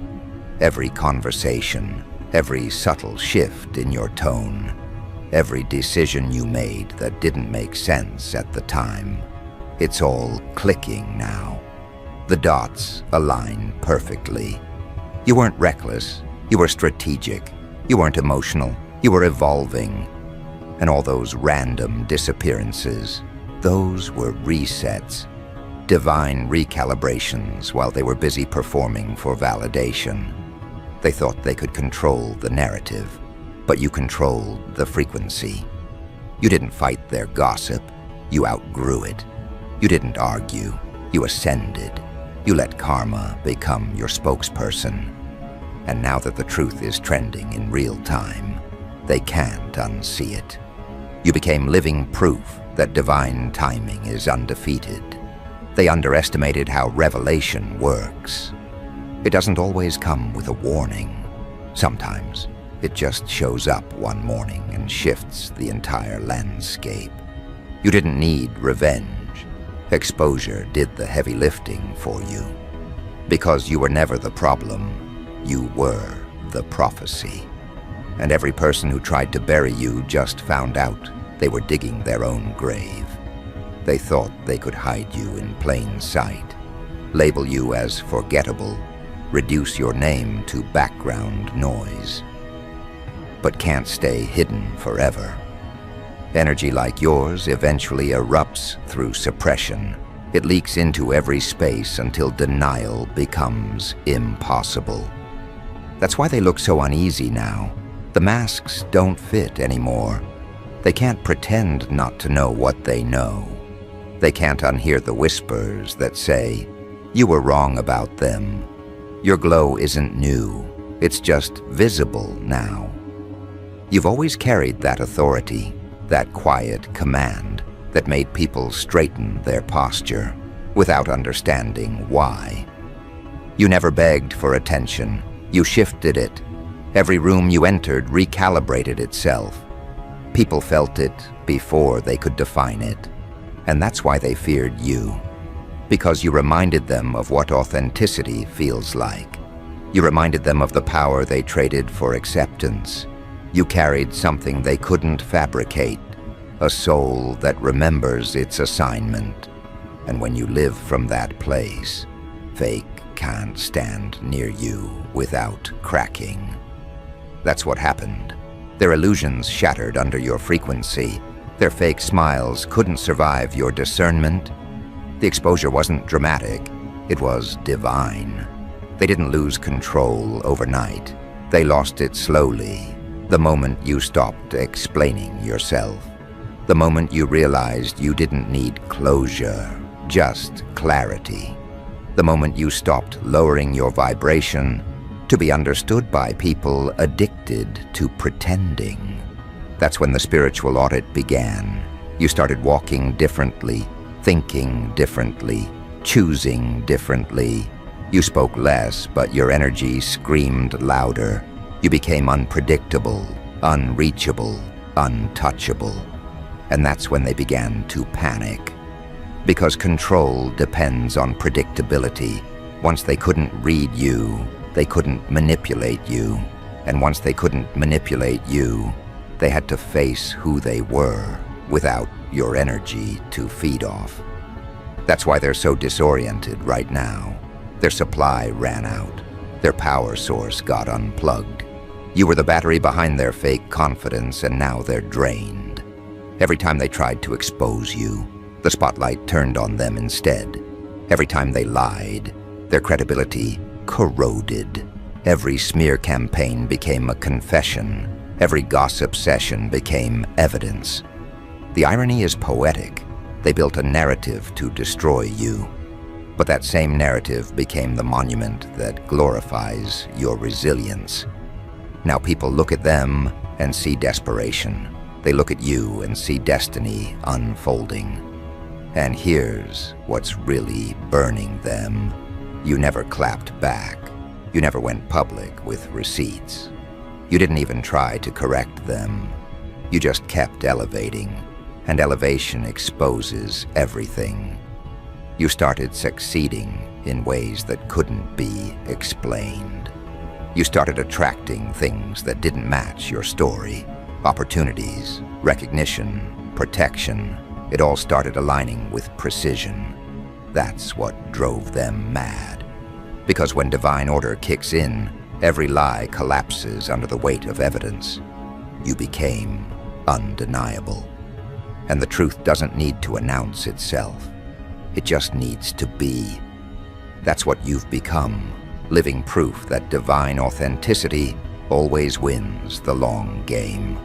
Every conversation, every subtle shift in your tone, every decision you made that didn't make sense at the time. It's all clicking now. The dots align perfectly. You weren't reckless, you were strategic. You weren't emotional, you were evolving. And all those random disappearances, those were resets. Divine recalibrations while they were busy performing for validation. They thought they could control the narrative, but you controlled the frequency. You didn't fight their gossip, you outgrew it. You didn't argue, you ascended. You let karma become your spokesperson. And now that the truth is trending in real time, they can't unsee it. You became living proof that divine timing is undefeated. They underestimated how revelation works. It doesn't always come with a warning. Sometimes it just shows up one morning and shifts the entire landscape. You didn't need revenge. Exposure did the heavy lifting for you. Because you were never the problem, you were the prophecy. And every person who tried to bury you just found out they were digging their own grave. They thought they could hide you in plain sight, label you as forgettable, reduce your name to background noise. But can't stay hidden forever. Energy like yours eventually erupts through suppression. It leaks into every space until denial becomes impossible. That's why they look so uneasy now. The masks don't fit anymore. They can't pretend not to know what they know. They can't unhear the whispers that say, "You were wrong about them. Your glow isn't new. It's just visible now." You've always carried that authority, that quiet command that made people straighten their posture without understanding why. You never begged for attention. You shifted it. Every room you entered recalibrated itself. People felt it before they could define it. And that's why they feared you. Because you reminded them of what authenticity feels like. You reminded them of the power they traded for acceptance. You carried something they couldn't fabricate, a soul that remembers its assignment. And when you live from that place, fake can't stand near you without cracking. That's what happened. Their illusions shattered under your frequency. Their fake smiles couldn't survive your discernment. The exposure wasn't dramatic, it was divine. They didn't lose control overnight. They lost it slowly, the moment you stopped explaining yourself. The moment you realized you didn't need closure, just clarity. The moment you stopped lowering your vibration to be understood by people addicted to pretending. That's when the spiritual audit began. You started walking differently, thinking differently, choosing differently. You spoke less, but your energy screamed louder. You became unpredictable, unreachable, untouchable. And that's when they began to panic. Because control depends on predictability. Once they couldn't read you, they couldn't manipulate you. And once they couldn't manipulate you, they had to face who they were without your energy to feed off. That's why they're so disoriented right now. Their supply ran out. Their power source got unplugged. You were the battery behind their fake confidence, and now they're drained. Every time they tried to expose you, the spotlight turned on them instead. Every time they lied, their credibility corroded. Every smear campaign became a confession. Every gossip session became evidence. The irony is poetic. They built a narrative to destroy you. But that same narrative became the monument that glorifies your resilience. Now people look at them and see desperation. They look at you and see destiny unfolding. And here's what's really burning them. You never clapped back. You never went public with receipts. You didn't even try to correct them. You just kept elevating, and elevation exposes everything. You started succeeding in ways that couldn't be explained. You started attracting things that didn't match your story. Opportunities, recognition, protection. It all started aligning with precision. That's what drove them mad. Because when divine order kicks in, every lie collapses under the weight of evidence. You became undeniable. And the truth doesn't need to announce itself. It just needs to be. That's what you've become, living proof that divine authenticity always wins the long game.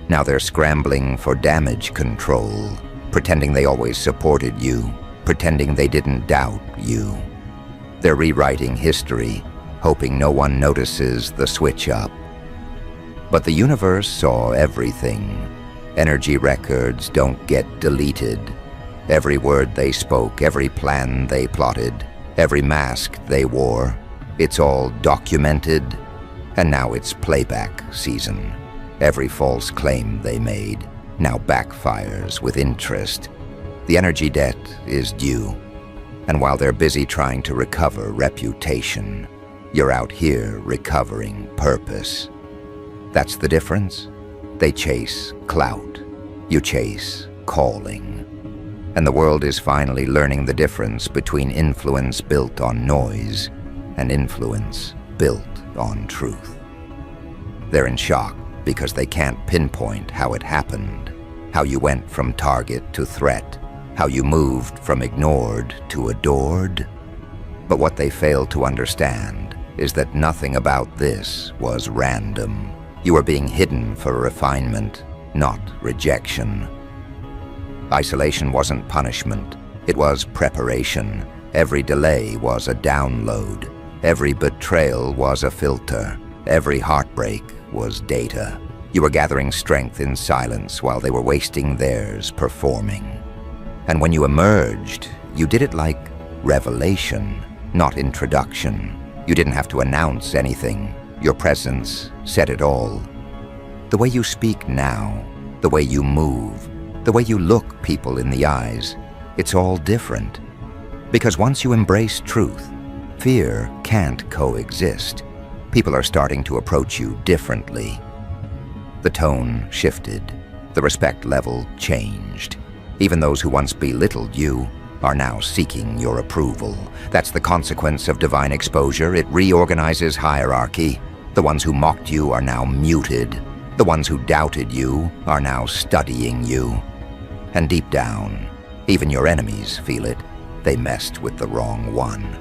Now they're scrambling for damage control, pretending they always supported you, pretending they didn't doubt you. They're rewriting history, hoping no one notices the switch up. But the universe saw everything. Energy records don't get deleted. Every word they spoke, every plan they plotted, every mask they wore, it's all documented, and now it's playback season. Every false claim they made now backfires with interest. The energy debt is due, and while they're busy trying to recover reputation, you're out here recovering purpose. That's the difference. They chase clout. You chase calling. And the world is finally learning the difference between influence built on noise and influence built on truth. They're in shock because they can't pinpoint how it happened, how you went from target to threat, how you moved from ignored to adored. But what they fail to understand is that nothing about this was random. You were being hidden for refinement, not rejection. Isolation wasn't punishment, it was preparation. Every delay was a download. Every betrayal was a filter. Every heartbreak was data. You were gathering strength in silence while they were wasting theirs performing. And when you emerged, you did it like revelation, not introduction. You didn't have to announce anything. Your presence said it all. The way you speak now, the way you move, the way you look people in the eyes, it's all different. Because once you embrace truth, fear can't coexist. People are starting to approach you differently. The tone shifted. The respect level changed. Even those who once belittled you are now seeking your approval. That's the consequence of divine exposure. It reorganizes hierarchy. The ones who mocked you are now muted. The ones who doubted you are now studying you. And deep down, even your enemies feel it. They messed with the wrong one.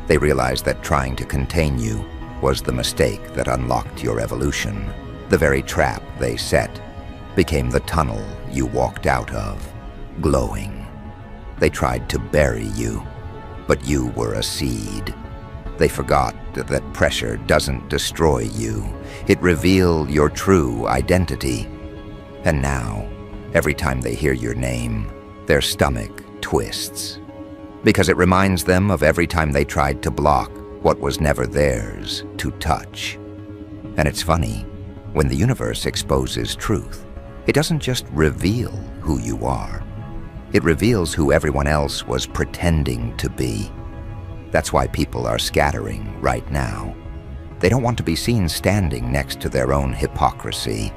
They realized that trying to contain you was the mistake that unlocked your evolution. The very trap they set became the tunnel you walked out of, glowing. They tried to bury you, but you were a seed. They forgot that pressure doesn't destroy you. It reveals your true identity. And now, every time they hear your name, their stomach twists. Because it reminds them of every time they tried to block what was never theirs to touch. And it's funny, when the universe exposes truth, it doesn't just reveal who you are. It reveals who everyone else was pretending to be. That's why people are scattering right now. They don't want to be seen standing next to their own hypocrisy.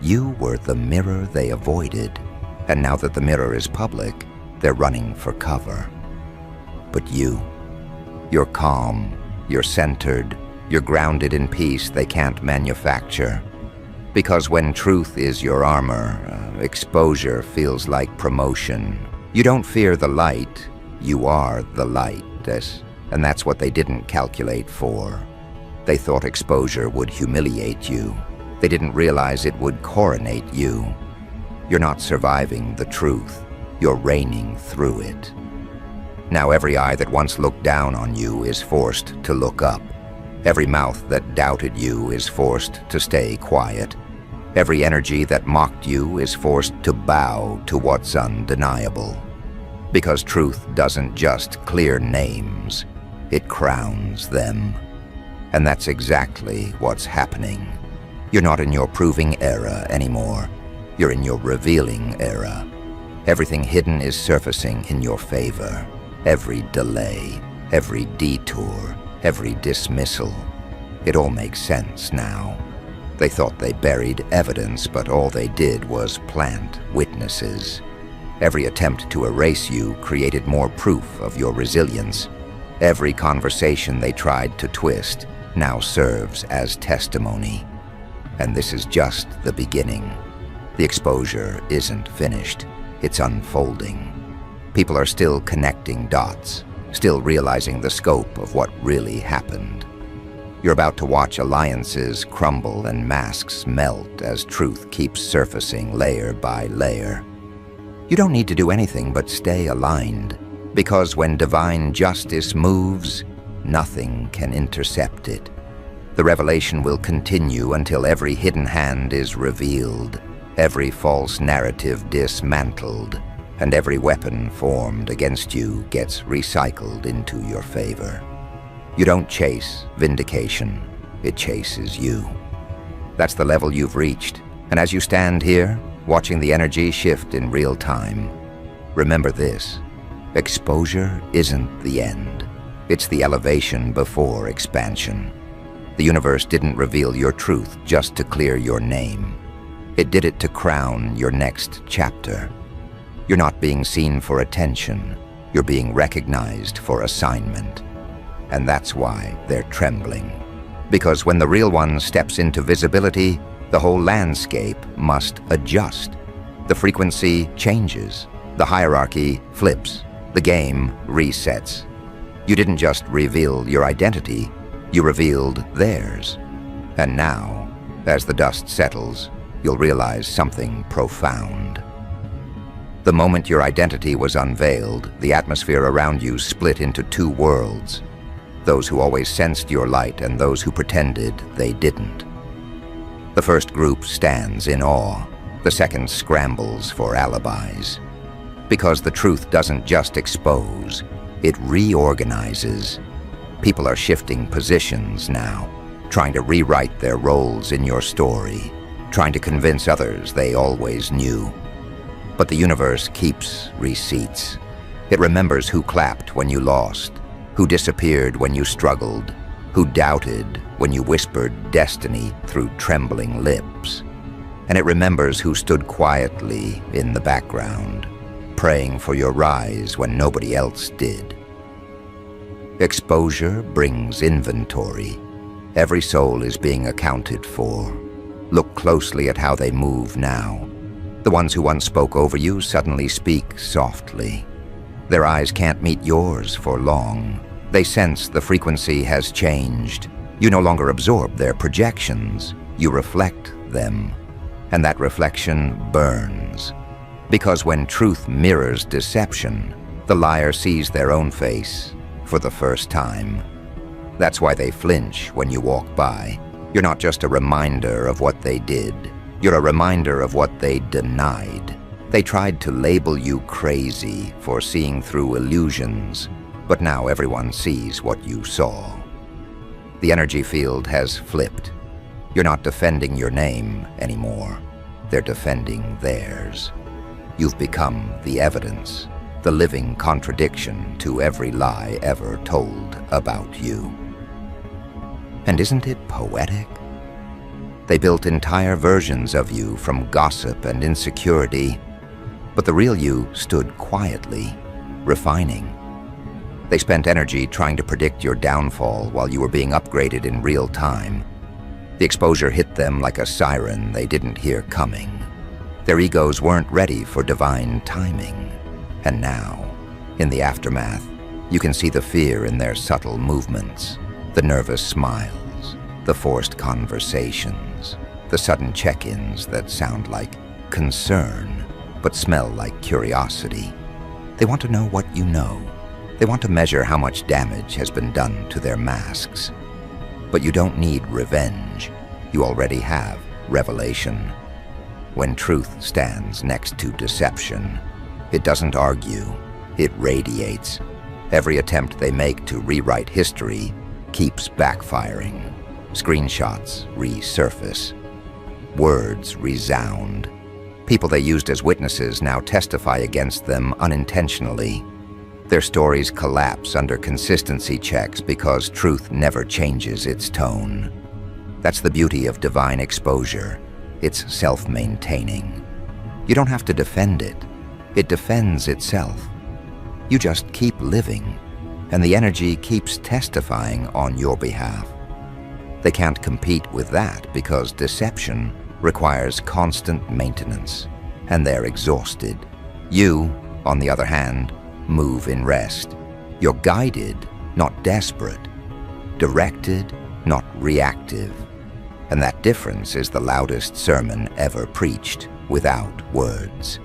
You were the mirror they avoided, and now that the mirror is public, They're running for cover. But you're calm, you're centered, you're grounded in peace they can't manufacture. Because when truth is your armor, exposure feels like promotion. You don't fear the light, you are the light. And that's what they didn't calculate for. They thought exposure would humiliate you. They didn't realize it would coronate you. You're not surviving the truth, you're reigning through it. Now every eye that once looked down on you is forced to look up. Every mouth that doubted you is forced to stay quiet. Every energy that mocked you is forced to bow to what's undeniable. Because truth doesn't just clear names, it crowns them. And that's exactly what's happening. You're not in your proving era anymore. You're in your revealing era. Everything hidden is surfacing in your favor. Every delay, every detour, every dismissal. It all makes sense now. They thought they buried evidence, but all they did was plant witnesses. Every attempt to erase you created more proof of your resilience. Every conversation they tried to twist now serves as testimony. And this is just the beginning. The exposure isn't finished. It's unfolding. People are still connecting dots, still realizing the scope of what really happened. You're about to watch alliances crumble and masks melt as truth keeps surfacing layer by layer. You don't need to do anything but stay aligned, because when divine justice moves, nothing can intercept it. The revelation will continue until every hidden hand is revealed, every false narrative dismantled, and every weapon formed against you gets recycled into your favor. You don't chase vindication, it chases you. That's the level you've reached, and as you stand here, watching the energy shift in real time, remember this: exposure isn't the end. It's the elevation before expansion. The universe didn't reveal your truth just to clear your name. It did it to crown your next chapter. You're not being seen for attention. You're being recognized for assignment. And that's why they're trembling. Because when the real one steps into visibility, the whole landscape must adjust. The frequency changes. The hierarchy flips. The game resets. You didn't just reveal your identity, you revealed theirs. And now, as the dust settles, you'll realize something profound. The moment your identity was unveiled, the atmosphere around you split into two worlds. Those who always sensed your light and those who pretended they didn't. The first group stands in awe. The second scrambles for alibis. Because the truth doesn't just expose, it reorganizes. People are shifting positions now, trying to rewrite their roles in your story, trying to convince others they always knew. But the universe keeps receipts. It remembers who clapped when you lost, who disappeared when you struggled, who doubted when you whispered destiny through trembling lips. And it remembers who stood quietly in the background, praying for your rise when nobody else did. Exposure brings inventory. Every soul is being accounted for. Look closely at how they move now. The ones who once spoke over you suddenly speak softly. Their eyes can't meet yours for long. They sense the frequency has changed. You no longer absorb their projections. You reflect them. And that reflection burns. Because when truth mirrors deception, the liar sees their own face for the first time. That's why they flinch when you walk by. You're not just a reminder of what they did. You're a reminder of what they denied. They tried to label you crazy for seeing through illusions, but now everyone sees what you saw. The energy field has flipped. You're not defending your name anymore. They're defending theirs. You've become the evidence, the living contradiction to every lie ever told about you. And isn't it poetic? They built entire versions of you from gossip and insecurity. But the real you stood quietly, refining. They spent energy trying to predict your downfall while you were being upgraded in real time. The exposure hit them like a siren they didn't hear coming. Their egos weren't ready for divine timing. And now, in the aftermath, you can see the fear in their subtle movements, the nervous smiles, the forced conversations, the sudden check-ins that sound like concern but smell like curiosity. They want to know what you know. They want to measure how much damage has been done to their masks. But you don't need revenge. You already have revelation. When truth stands next to deception, it doesn't argue, it radiates. Every attempt they make to rewrite history keeps backfiring. Screenshots resurface. Words resound. People they used as witnesses now testify against them unintentionally. Their stories collapse under consistency checks because truth never changes its tone. That's the beauty of divine exposure. It's self-maintaining. You don't have to defend it. It defends itself. You just keep living, and the energy keeps testifying on your behalf. They can't compete with that because deception requires constant maintenance, and they're exhausted. You, on the other hand, move in rest. You're guided, not desperate. Directed, not reactive. And that difference is the loudest sermon ever preached, without words.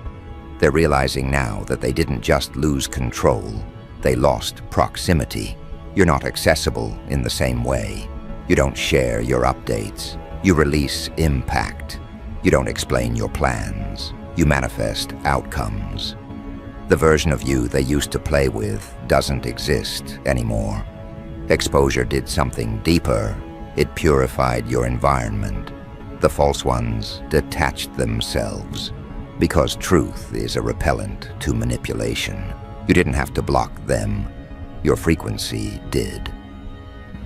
They're realizing now that they didn't just lose control, they lost proximity. You're not accessible in the same way. You don't share your updates. You release impact. You don't explain your plans. You manifest outcomes. The version of you they used to play with doesn't exist anymore. Exposure did something deeper. It purified your environment. The false ones detached themselves. Because truth is a repellent to manipulation. You didn't have to block them. Your frequency did.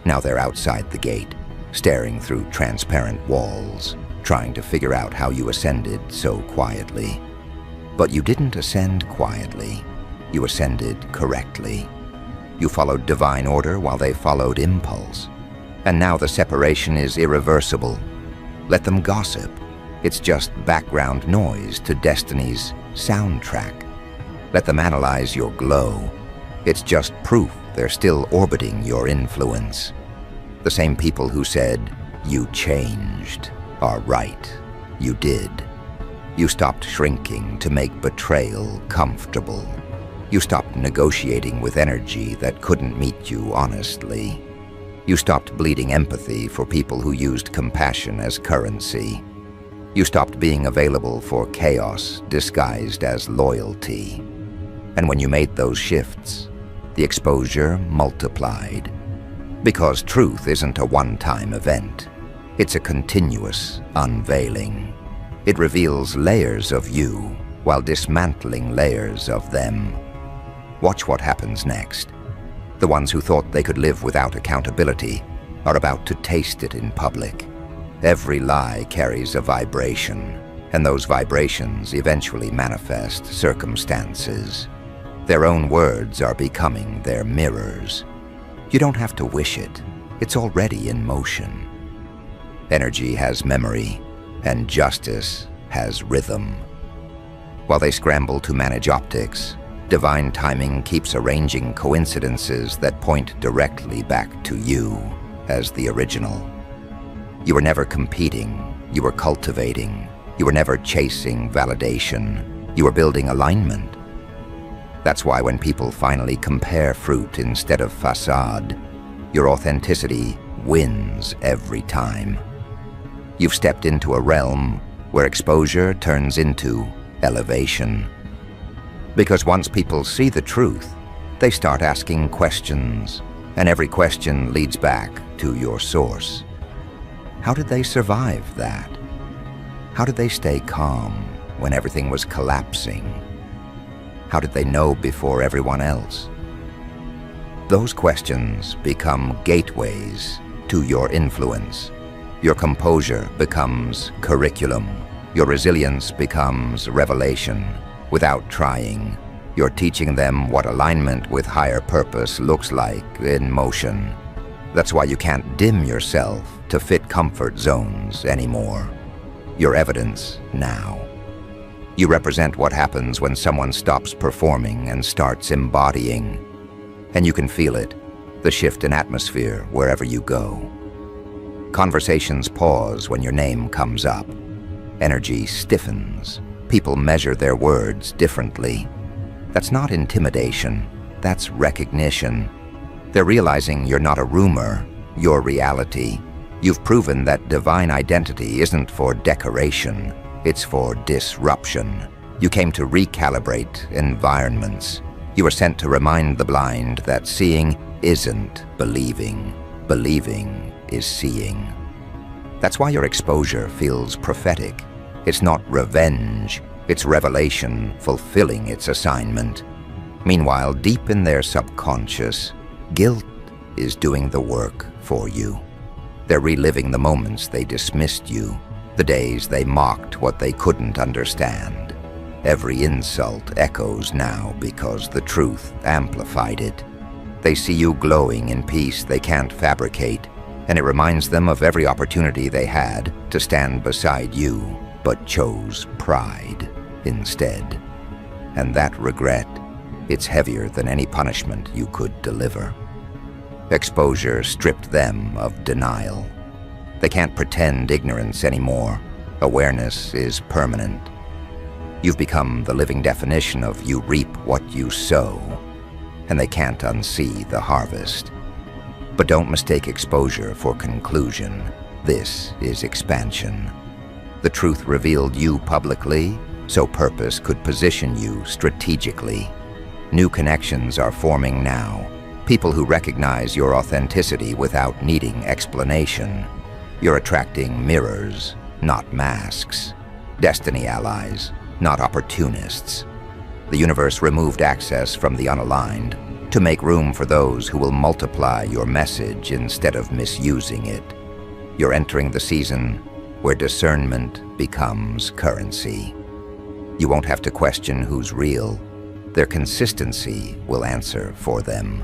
Now they're outside the gate, staring through transparent walls, trying to figure out how you ascended so quietly. But you didn't ascend quietly. You ascended correctly. You followed divine order while they followed impulse. And now the separation is irreversible. Let them gossip. It's just background noise to destiny's soundtrack. Let them analyze your glow. It's just proof they're still orbiting your influence. The same people who said, "You changed," are right. You did. You stopped shrinking to make betrayal comfortable. You stopped negotiating with energy that couldn't meet you honestly. You stopped bleeding empathy for people who used compassion as currency. You stopped being available for chaos disguised as loyalty. And when you made those shifts, the exposure multiplied. Because truth isn't a one-time event. It's a continuous unveiling. It reveals layers of you while dismantling layers of them. Watch what happens next. The ones who thought they could live without accountability are about to taste it in public. Every lie carries a vibration, and those vibrations eventually manifest circumstances. Their own words are becoming their mirrors. You don't have to wish it. It's already in motion. Energy has memory, and justice has rhythm. While they scramble to manage optics, divine timing keeps arranging coincidences that point directly back to you as the original. You were never competing, you were cultivating. You were never chasing validation, you were building alignment. That's why when people finally compare fruit instead of facade, your authenticity wins every time. You've stepped into a realm where exposure turns into elevation. Because once people see the truth, they start asking questions, and every question leads back to your source. How did they survive that? How did they stay calm when everything was collapsing? How did they know before everyone else? Those questions become gateways to your influence. Your composure becomes curriculum. Your resilience becomes revelation. Without trying, you're teaching them what alignment with higher purpose looks like in motion. That's why you can't dim yourself to fit comfort zones anymore. You're evidence now. You represent what happens when someone stops performing and starts embodying. And you can feel it, the shift in atmosphere wherever you go. Conversations pause when your name comes up. Energy stiffens. People measure their words differently. That's not intimidation, that's recognition. They're realizing you're not a rumor, you're reality. You've proven that divine identity isn't for decoration, it's for disruption. You came to recalibrate environments. You were sent to remind the blind that seeing isn't believing. Believing is seeing. That's why your exposure feels prophetic. It's not revenge, it's revelation fulfilling its assignment. Meanwhile, deep in their subconscious, guilt is doing the work for you. They're reliving the moments they dismissed you, the days they mocked what they couldn't understand. Every insult echoes now because the truth amplified it. They see you glowing in peace they can't fabricate, and it reminds them of every opportunity they had to stand beside you, but chose pride instead. And that regret, it's heavier than any punishment you could deliver. Exposure stripped them of denial. They can't pretend ignorance anymore. Awareness is permanent. You've become the living definition of you reap what you sow, and they can't unsee the harvest. But don't mistake exposure for conclusion. This is expansion. The truth revealed you publicly, so purpose could position you strategically. New connections are forming now. People who recognize your authenticity without needing explanation. You're attracting mirrors, not masks. Destiny allies, not opportunists. The universe removed access from the unaligned to make room for those who will multiply your message instead of misusing it. You're entering the season where discernment becomes currency. You won't have to question who's real. Their consistency will answer for them.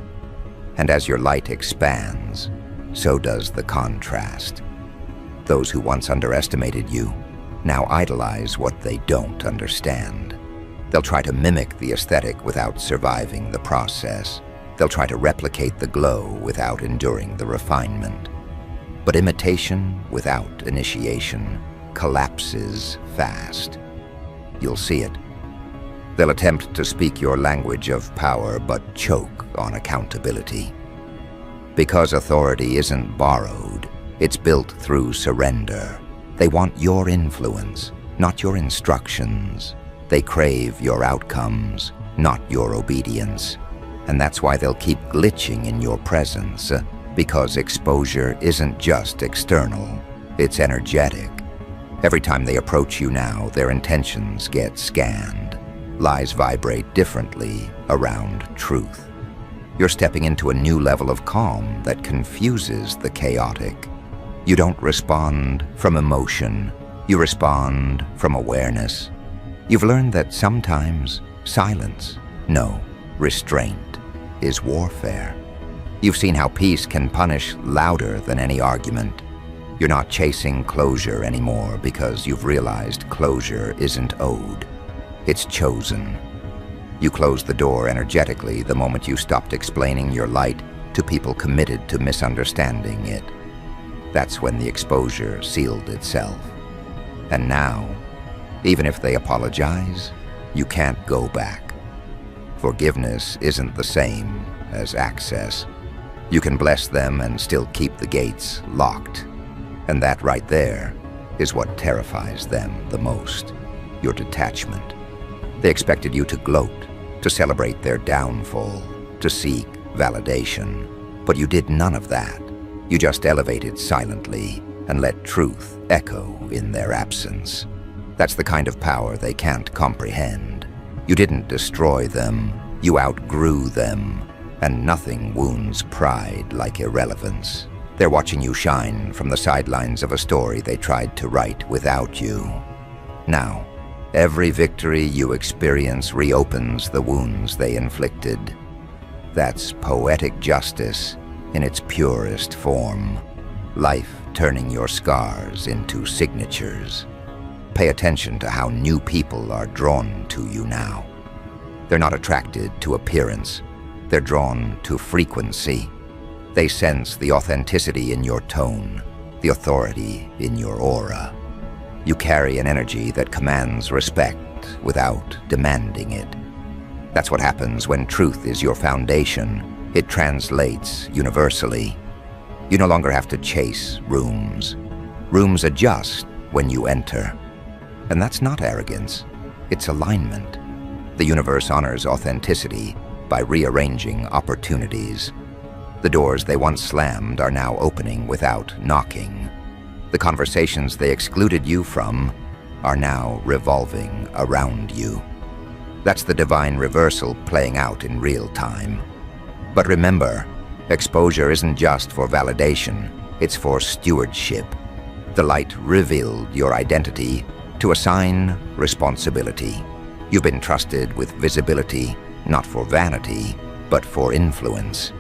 And as your light expands, so does the contrast. Those who once underestimated you now idolize what they don't understand. They'll try to mimic the aesthetic without surviving the process. They'll try to replicate the glow without enduring the refinement. But imitation without initiation collapses fast. You'll see it. They'll attempt to speak your language of power but choke on accountability. Because authority isn't borrowed, it's built through surrender. They want your influence, not your instructions. They crave your outcomes, not your obedience. And that's why they'll keep glitching in your presence, because exposure isn't just external, it's energetic. Every time they approach you now, their intentions get scanned. Lies vibrate differently around truth. You're stepping into a new level of calm that confuses the chaotic. You don't respond from emotion, you respond from awareness. You've learned that sometimes silence, no, restraint, is warfare. You've seen how peace can punish louder than any argument. You're not chasing closure anymore because you've realized closure isn't owed. It's chosen. You closed the door energetically the moment you stopped explaining your light to people committed to misunderstanding it. That's when the exposure sealed itself. And now, even if they apologize, you can't go back. Forgiveness isn't the same as access. You can bless them and still keep the gates locked. And that right there is what terrifies them the most, your detachment. They expected you to gloat, to celebrate their downfall, to seek validation. But you did none of that. You just elevated silently and let truth echo in their absence. That's the kind of power they can't comprehend. You didn't destroy them, you outgrew them, and nothing wounds pride like irrelevance. They're watching you shine from the sidelines of a story they tried to write without you. Now, Every victory you experience reopens the wounds they inflicted. That's poetic justice in its purest form. Life turning your scars into signatures. Pay attention to how new people are drawn to you now. They're not attracted to appearance. They're drawn to frequency. They sense the authenticity in your tone, the authority in your aura. You carry an energy that commands respect without demanding it. That's what happens when truth is your foundation. It translates universally. You no longer have to chase rooms. Rooms adjust when you enter. And that's not arrogance, it's alignment. The universe honors authenticity by rearranging opportunities. The doors they once slammed are now opening without knocking. The conversations they excluded you from are now revolving around you. That's the divine reversal playing out in real time. But remember, exposure isn't just for validation, it's for stewardship. The light revealed your identity to assign responsibility. You've been trusted with visibility, not for vanity, but for influence.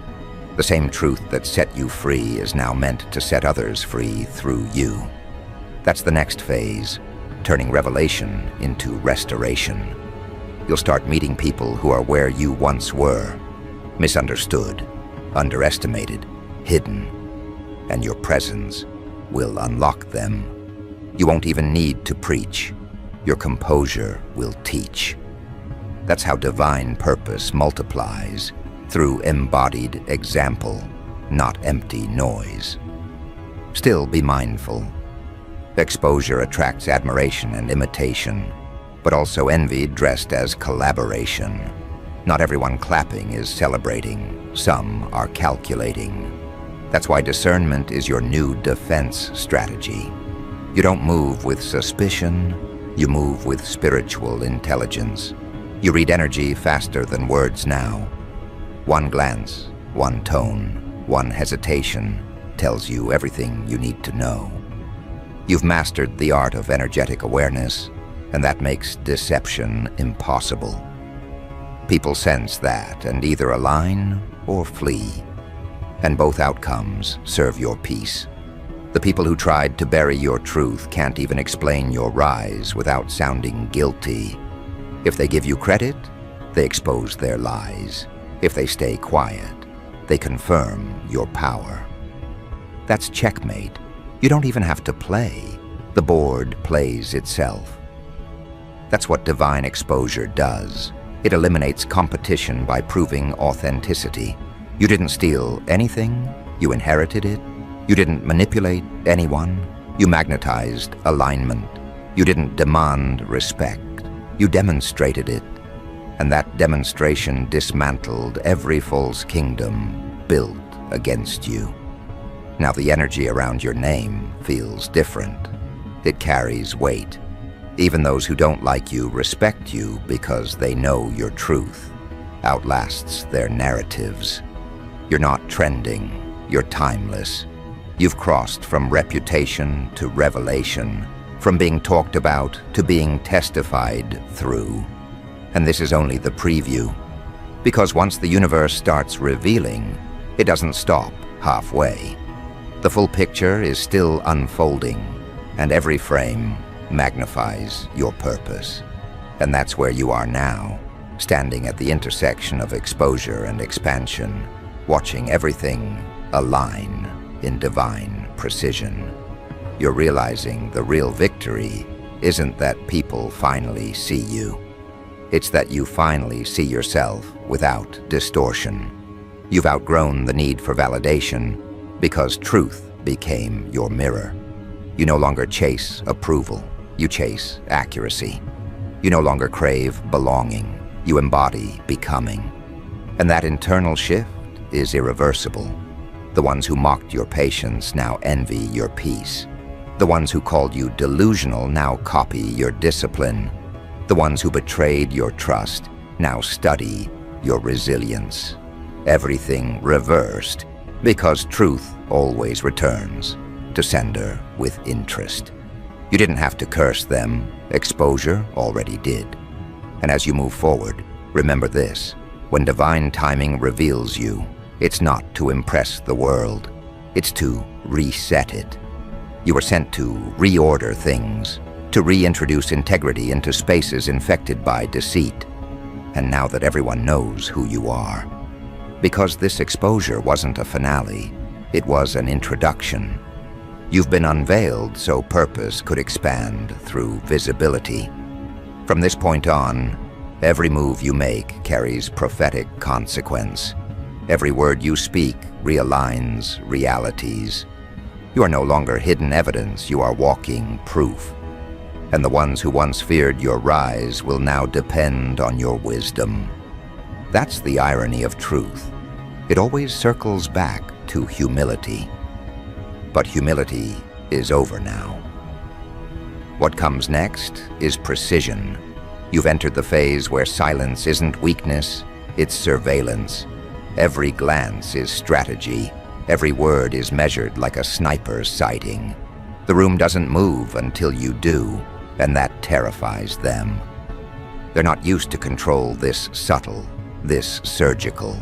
The same truth that set you free is now meant to set others free through you. That's the next phase, turning revelation into restoration. You'll start meeting people who are where you once were, misunderstood, underestimated, hidden, and your presence will unlock them. You won't even need to preach. Your composure will teach. That's how divine purpose multiplies, through embodied example, not empty noise. Still be mindful. Exposure attracts admiration and imitation, but also envy dressed as collaboration. Not everyone clapping is celebrating. Some are calculating. That's why discernment is your new defense strategy. You don't move with suspicion, you move with spiritual intelligence. You read energy faster than words now. One glance, one tone, one hesitation tells you everything you need to know. You've mastered the art of energetic awareness, and that makes deception impossible. People sense that and either align or flee, and both outcomes serve your peace. The people who tried to bury your truth can't even explain your rise without sounding guilty. If they give you credit, they expose their lies. If they stay quiet, they confirm your power. That's checkmate. You don't even have to play. The board plays itself. That's what divine exposure does. It eliminates competition by proving authenticity. You didn't steal anything, you inherited it. You didn't manipulate anyone, you magnetized alignment. You didn't demand respect, you demonstrated it. And that demonstration dismantled every false kingdom built against you. Now the energy around your name feels different. It carries weight. Even those who don't like you respect you because they know your truth outlasts their narratives. You're not trending, you're timeless. You've crossed from reputation to revelation, from being talked about to being testified through. And this is only the preview. Because once the universe starts revealing, it doesn't stop halfway. The full picture is still unfolding, and every frame magnifies your purpose. And that's where you are now, standing at the intersection of exposure and expansion, watching everything align in divine precision. You're realizing the real victory isn't that people finally see you. It's that you finally see yourself without distortion. You've outgrown the need for validation because truth became your mirror. You no longer chase approval, you chase accuracy. You no longer crave belonging, you embody becoming. And that internal shift is irreversible. The ones who mocked your patience now envy your peace. The ones who called you delusional now copy your discipline. The ones who betrayed your trust now study your resilience. Everything reversed because truth always returns to sender with interest. You didn't have to curse them. Exposure already did. And as you move forward, remember this. When divine timing reveals you, it's not to impress the world. It's to reset it. You were sent to reorder things, to reintroduce integrity into spaces infected by deceit. And now that everyone knows who you are. Because this exposure wasn't a finale, it was an introduction. You've been unveiled so purpose could expand through visibility. From this point on, every move you make carries prophetic consequence. Every word you speak realigns realities. You are no longer hidden evidence, you are walking proof. And the ones who once feared your rise will now depend on your wisdom. That's the irony of truth. It always circles back to humility. But humility is over now. What comes next is precision. You've entered the phase where silence isn't weakness, it's surveillance. Every glance is strategy. Every word is measured like a sniper's sighting. The room doesn't move until you do, and that terrifies them. They're not used to control this subtle, this surgical.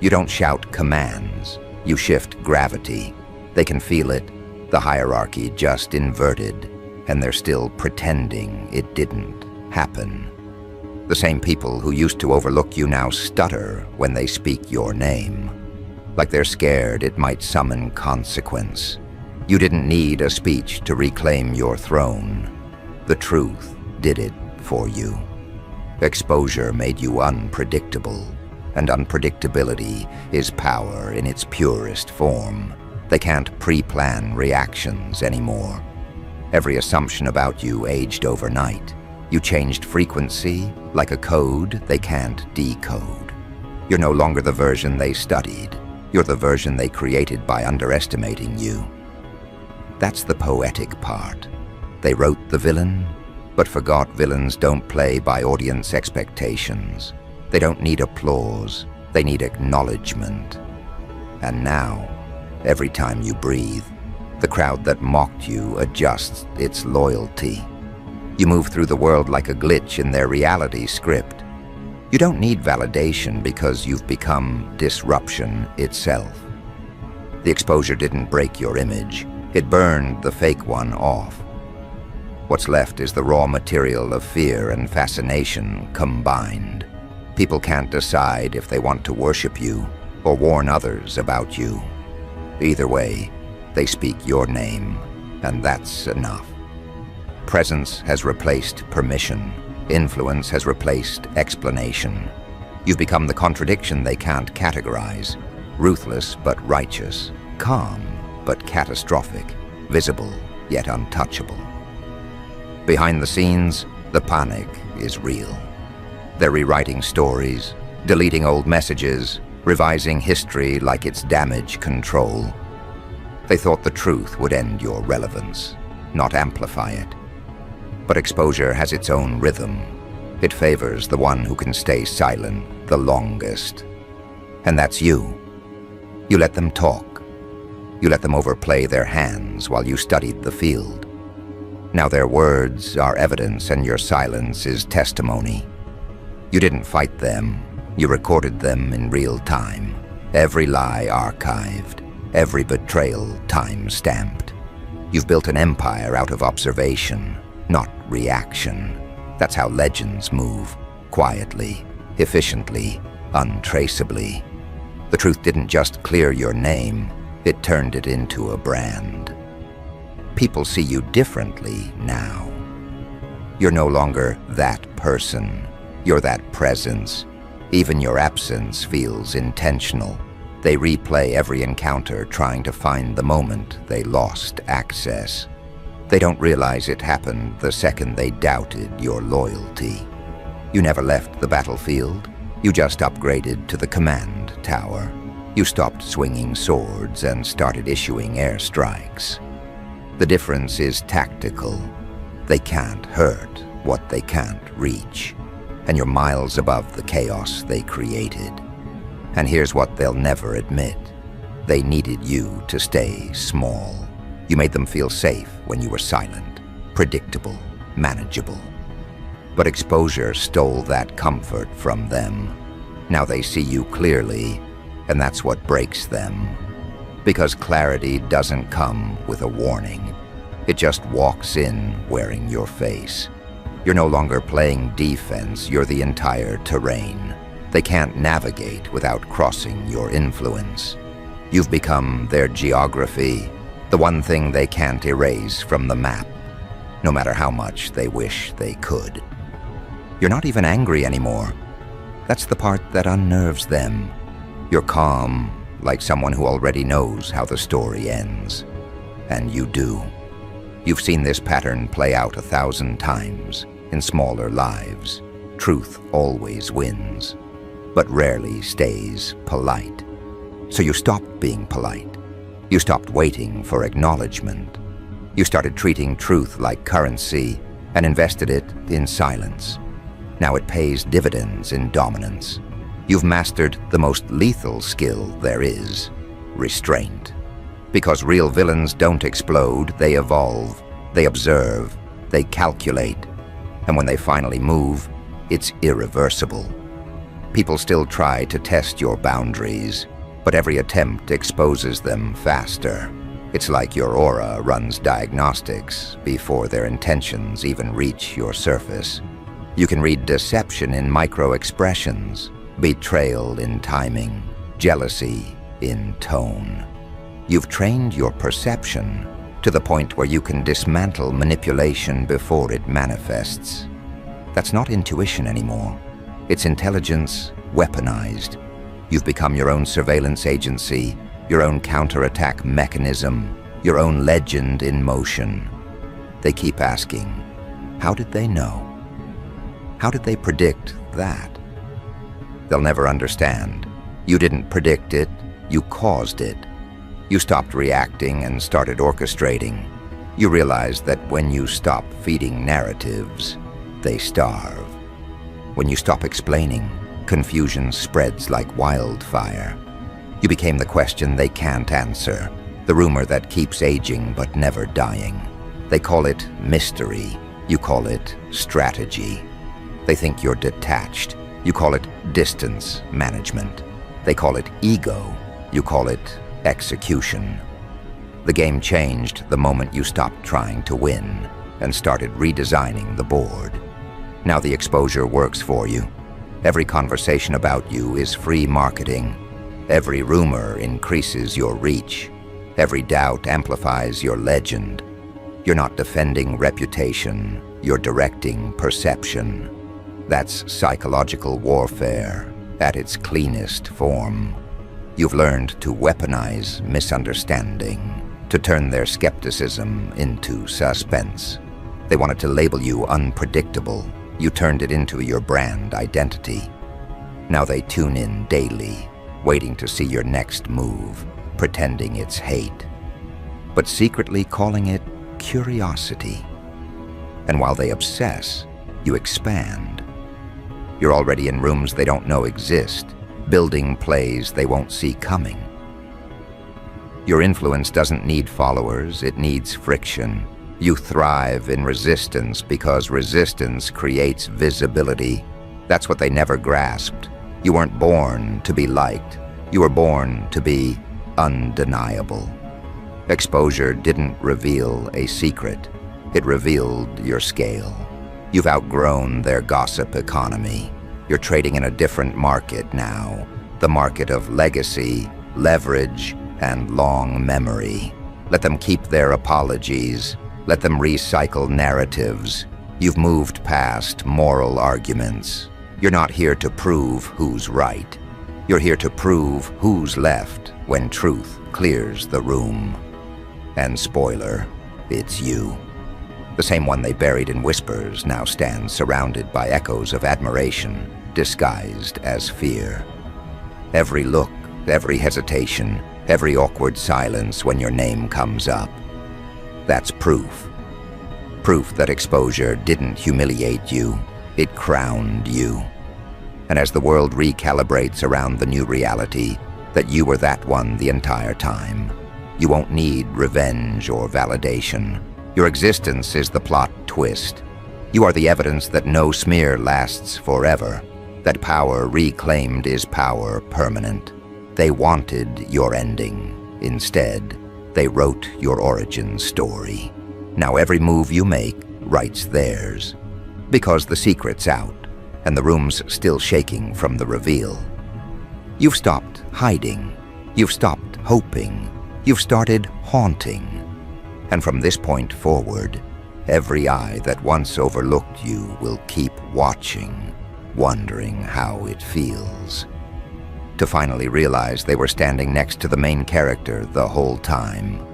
You don't shout commands, you shift gravity. They can feel it, the hierarchy just inverted, and they're still pretending it didn't happen. The same people who used to overlook you now stutter when they speak your name. Like they're scared it might summon consequence. You didn't need a speech to reclaim your throne. The truth did it for you. Exposure made you unpredictable, and unpredictability is power in its purest form. They can't pre-plan reactions anymore. Every assumption about you aged overnight. You changed frequency like a code they can't decode. You're no longer the version they studied. You're the version they created by underestimating you. That's the poetic part. They wrote the villain, but forgot villains don't play by audience expectations. They don't need applause, they need acknowledgement. And now, every time you breathe, the crowd that mocked you adjusts its loyalty. You move through the world like a glitch in their reality script. You don't need validation because you've become disruption itself. The exposure didn't break your image, it burned the fake one off. What's left is the raw material of fear and fascination combined. People can't decide if they want to worship you or warn others about you. Either way, they speak your name, and that's enough. Presence has replaced permission. Influence has replaced explanation. You've become the contradiction they can't categorize. Ruthless but righteous. Calm but catastrophic. Visible yet untouchable. Behind the scenes, the panic is real. They're rewriting stories, deleting old messages, revising history like it's damage control. They thought the truth would end your relevance, not amplify it. But exposure has its own rhythm. It favors the one who can stay silent the longest. And that's you. You let them talk. You let them overplay their hands while you studied the field. Now their words are evidence and your silence is testimony. You didn't fight them. You recorded them in real time. Every lie archived. Every betrayal time-stamped. You've built an empire out of observation, not reaction. That's how legends move. Quietly, efficiently, untraceably. The truth didn't just clear your name, it turned it into a brand. People see you differently now. You're no longer that person. You're that presence. Even your absence feels intentional. They replay every encounter trying to find the moment they lost access. They don't realize it happened the second they doubted your loyalty. You never left the battlefield. You just upgraded to the command tower. You stopped swinging swords and started issuing airstrikes. The difference is tactical. They can't hurt what they can't reach. And you're miles above the chaos they created. And here's what they'll never admit. They needed you to stay small. You made them feel safe when you were silent. predictable, manageable. But exposure stole that comfort from them. Now they see you clearly, and that's what breaks them. Because clarity doesn't come with a warning. It just walks in wearing your face. You're no longer playing defense, you're the entire terrain. They can't navigate without crossing your influence. You've become their geography, the one thing they can't erase from the map, no matter how much they wish they could. You're not even angry anymore. That's the part that unnerves them. You're calm, like someone who already knows how the story ends. And you do. You've seen this pattern play out 1,000 times in smaller lives. Truth always wins, but rarely stays polite. So you stopped being polite. You stopped waiting for acknowledgement. You started treating truth like currency and invested it in silence. Now it pays dividends in dominance. You've mastered the most lethal skill there is, restraint. Because real villains don't explode, they evolve, they observe, they calculate. And when they finally move, it's irreversible. People still try to test your boundaries, but every attempt exposes them faster. It's like your aura runs diagnostics before their intentions even reach your surface. You can read deception in micro-expressions, betrayal in timing, jealousy in tone. You've trained your perception to the point where you can dismantle manipulation before it manifests. That's not intuition anymore. It's intelligence weaponized. You've become your own surveillance agency, your own counterattack mechanism, your own legend in motion. They keep asking, how did they know? How did they predict that? They'll never understand. You didn't predict it, you caused it. You stopped reacting and started orchestrating. You realized that when you stop feeding narratives, they starve. When you stop explaining, confusion spreads like wildfire. You became the question they can't answer, the rumor that keeps aging but never dying. They call it mystery. You call it strategy. They think you're detached. You call it distance management. They call it ego. You call it execution. The game changed the moment you stopped trying to win and started redesigning the board. Now the exposure works for you. Every conversation about you is free marketing. Every rumor increases your reach. Every doubt amplifies your legend. You're not defending reputation, you're directing perception. That's psychological warfare at its cleanest form. You've learned to weaponize misunderstanding, to turn their skepticism into suspense. They wanted to label you unpredictable. You turned it into your brand identity. Now they tune in daily, waiting to see your next move, pretending it's hate, but secretly calling it curiosity. And while they obsess, you expand. You're already in rooms they don't know exist, building plays they won't see coming. Your influence doesn't need followers, it needs friction. You thrive in resistance because resistance creates visibility. That's what they never grasped. You weren't born to be liked. You were born to be undeniable. Exposure didn't reveal a secret. It revealed your scale. You've outgrown their gossip economy. You're trading in a different market now. The market of legacy, leverage, and long memory. Let them keep their apologies. Let them recycle narratives. You've moved past moral arguments. You're not here to prove who's right. You're here to prove who's left when truth clears the room. And spoiler, it's you. The same one they buried in whispers now stands surrounded by echoes of admiration, disguised as fear. Every look, every hesitation, every awkward silence when your name comes up. That's proof. Proof that exposure didn't humiliate you, it crowned you. And as the world recalibrates around the new reality, that you were that one the entire time, you won't need revenge or validation. Your existence is the plot twist. You are the evidence that no smear lasts forever, that power reclaimed is power permanent. They wanted your ending. Instead, they wrote your origin story. Now every move you make writes theirs. Because the secret's out, and the room's still shaking from the reveal. You've stopped hiding. You've stopped hoping. You've started haunting. And from this point forward, every eye that once overlooked you will keep watching, wondering how it feels. To finally realize they were standing next to the main character the whole time.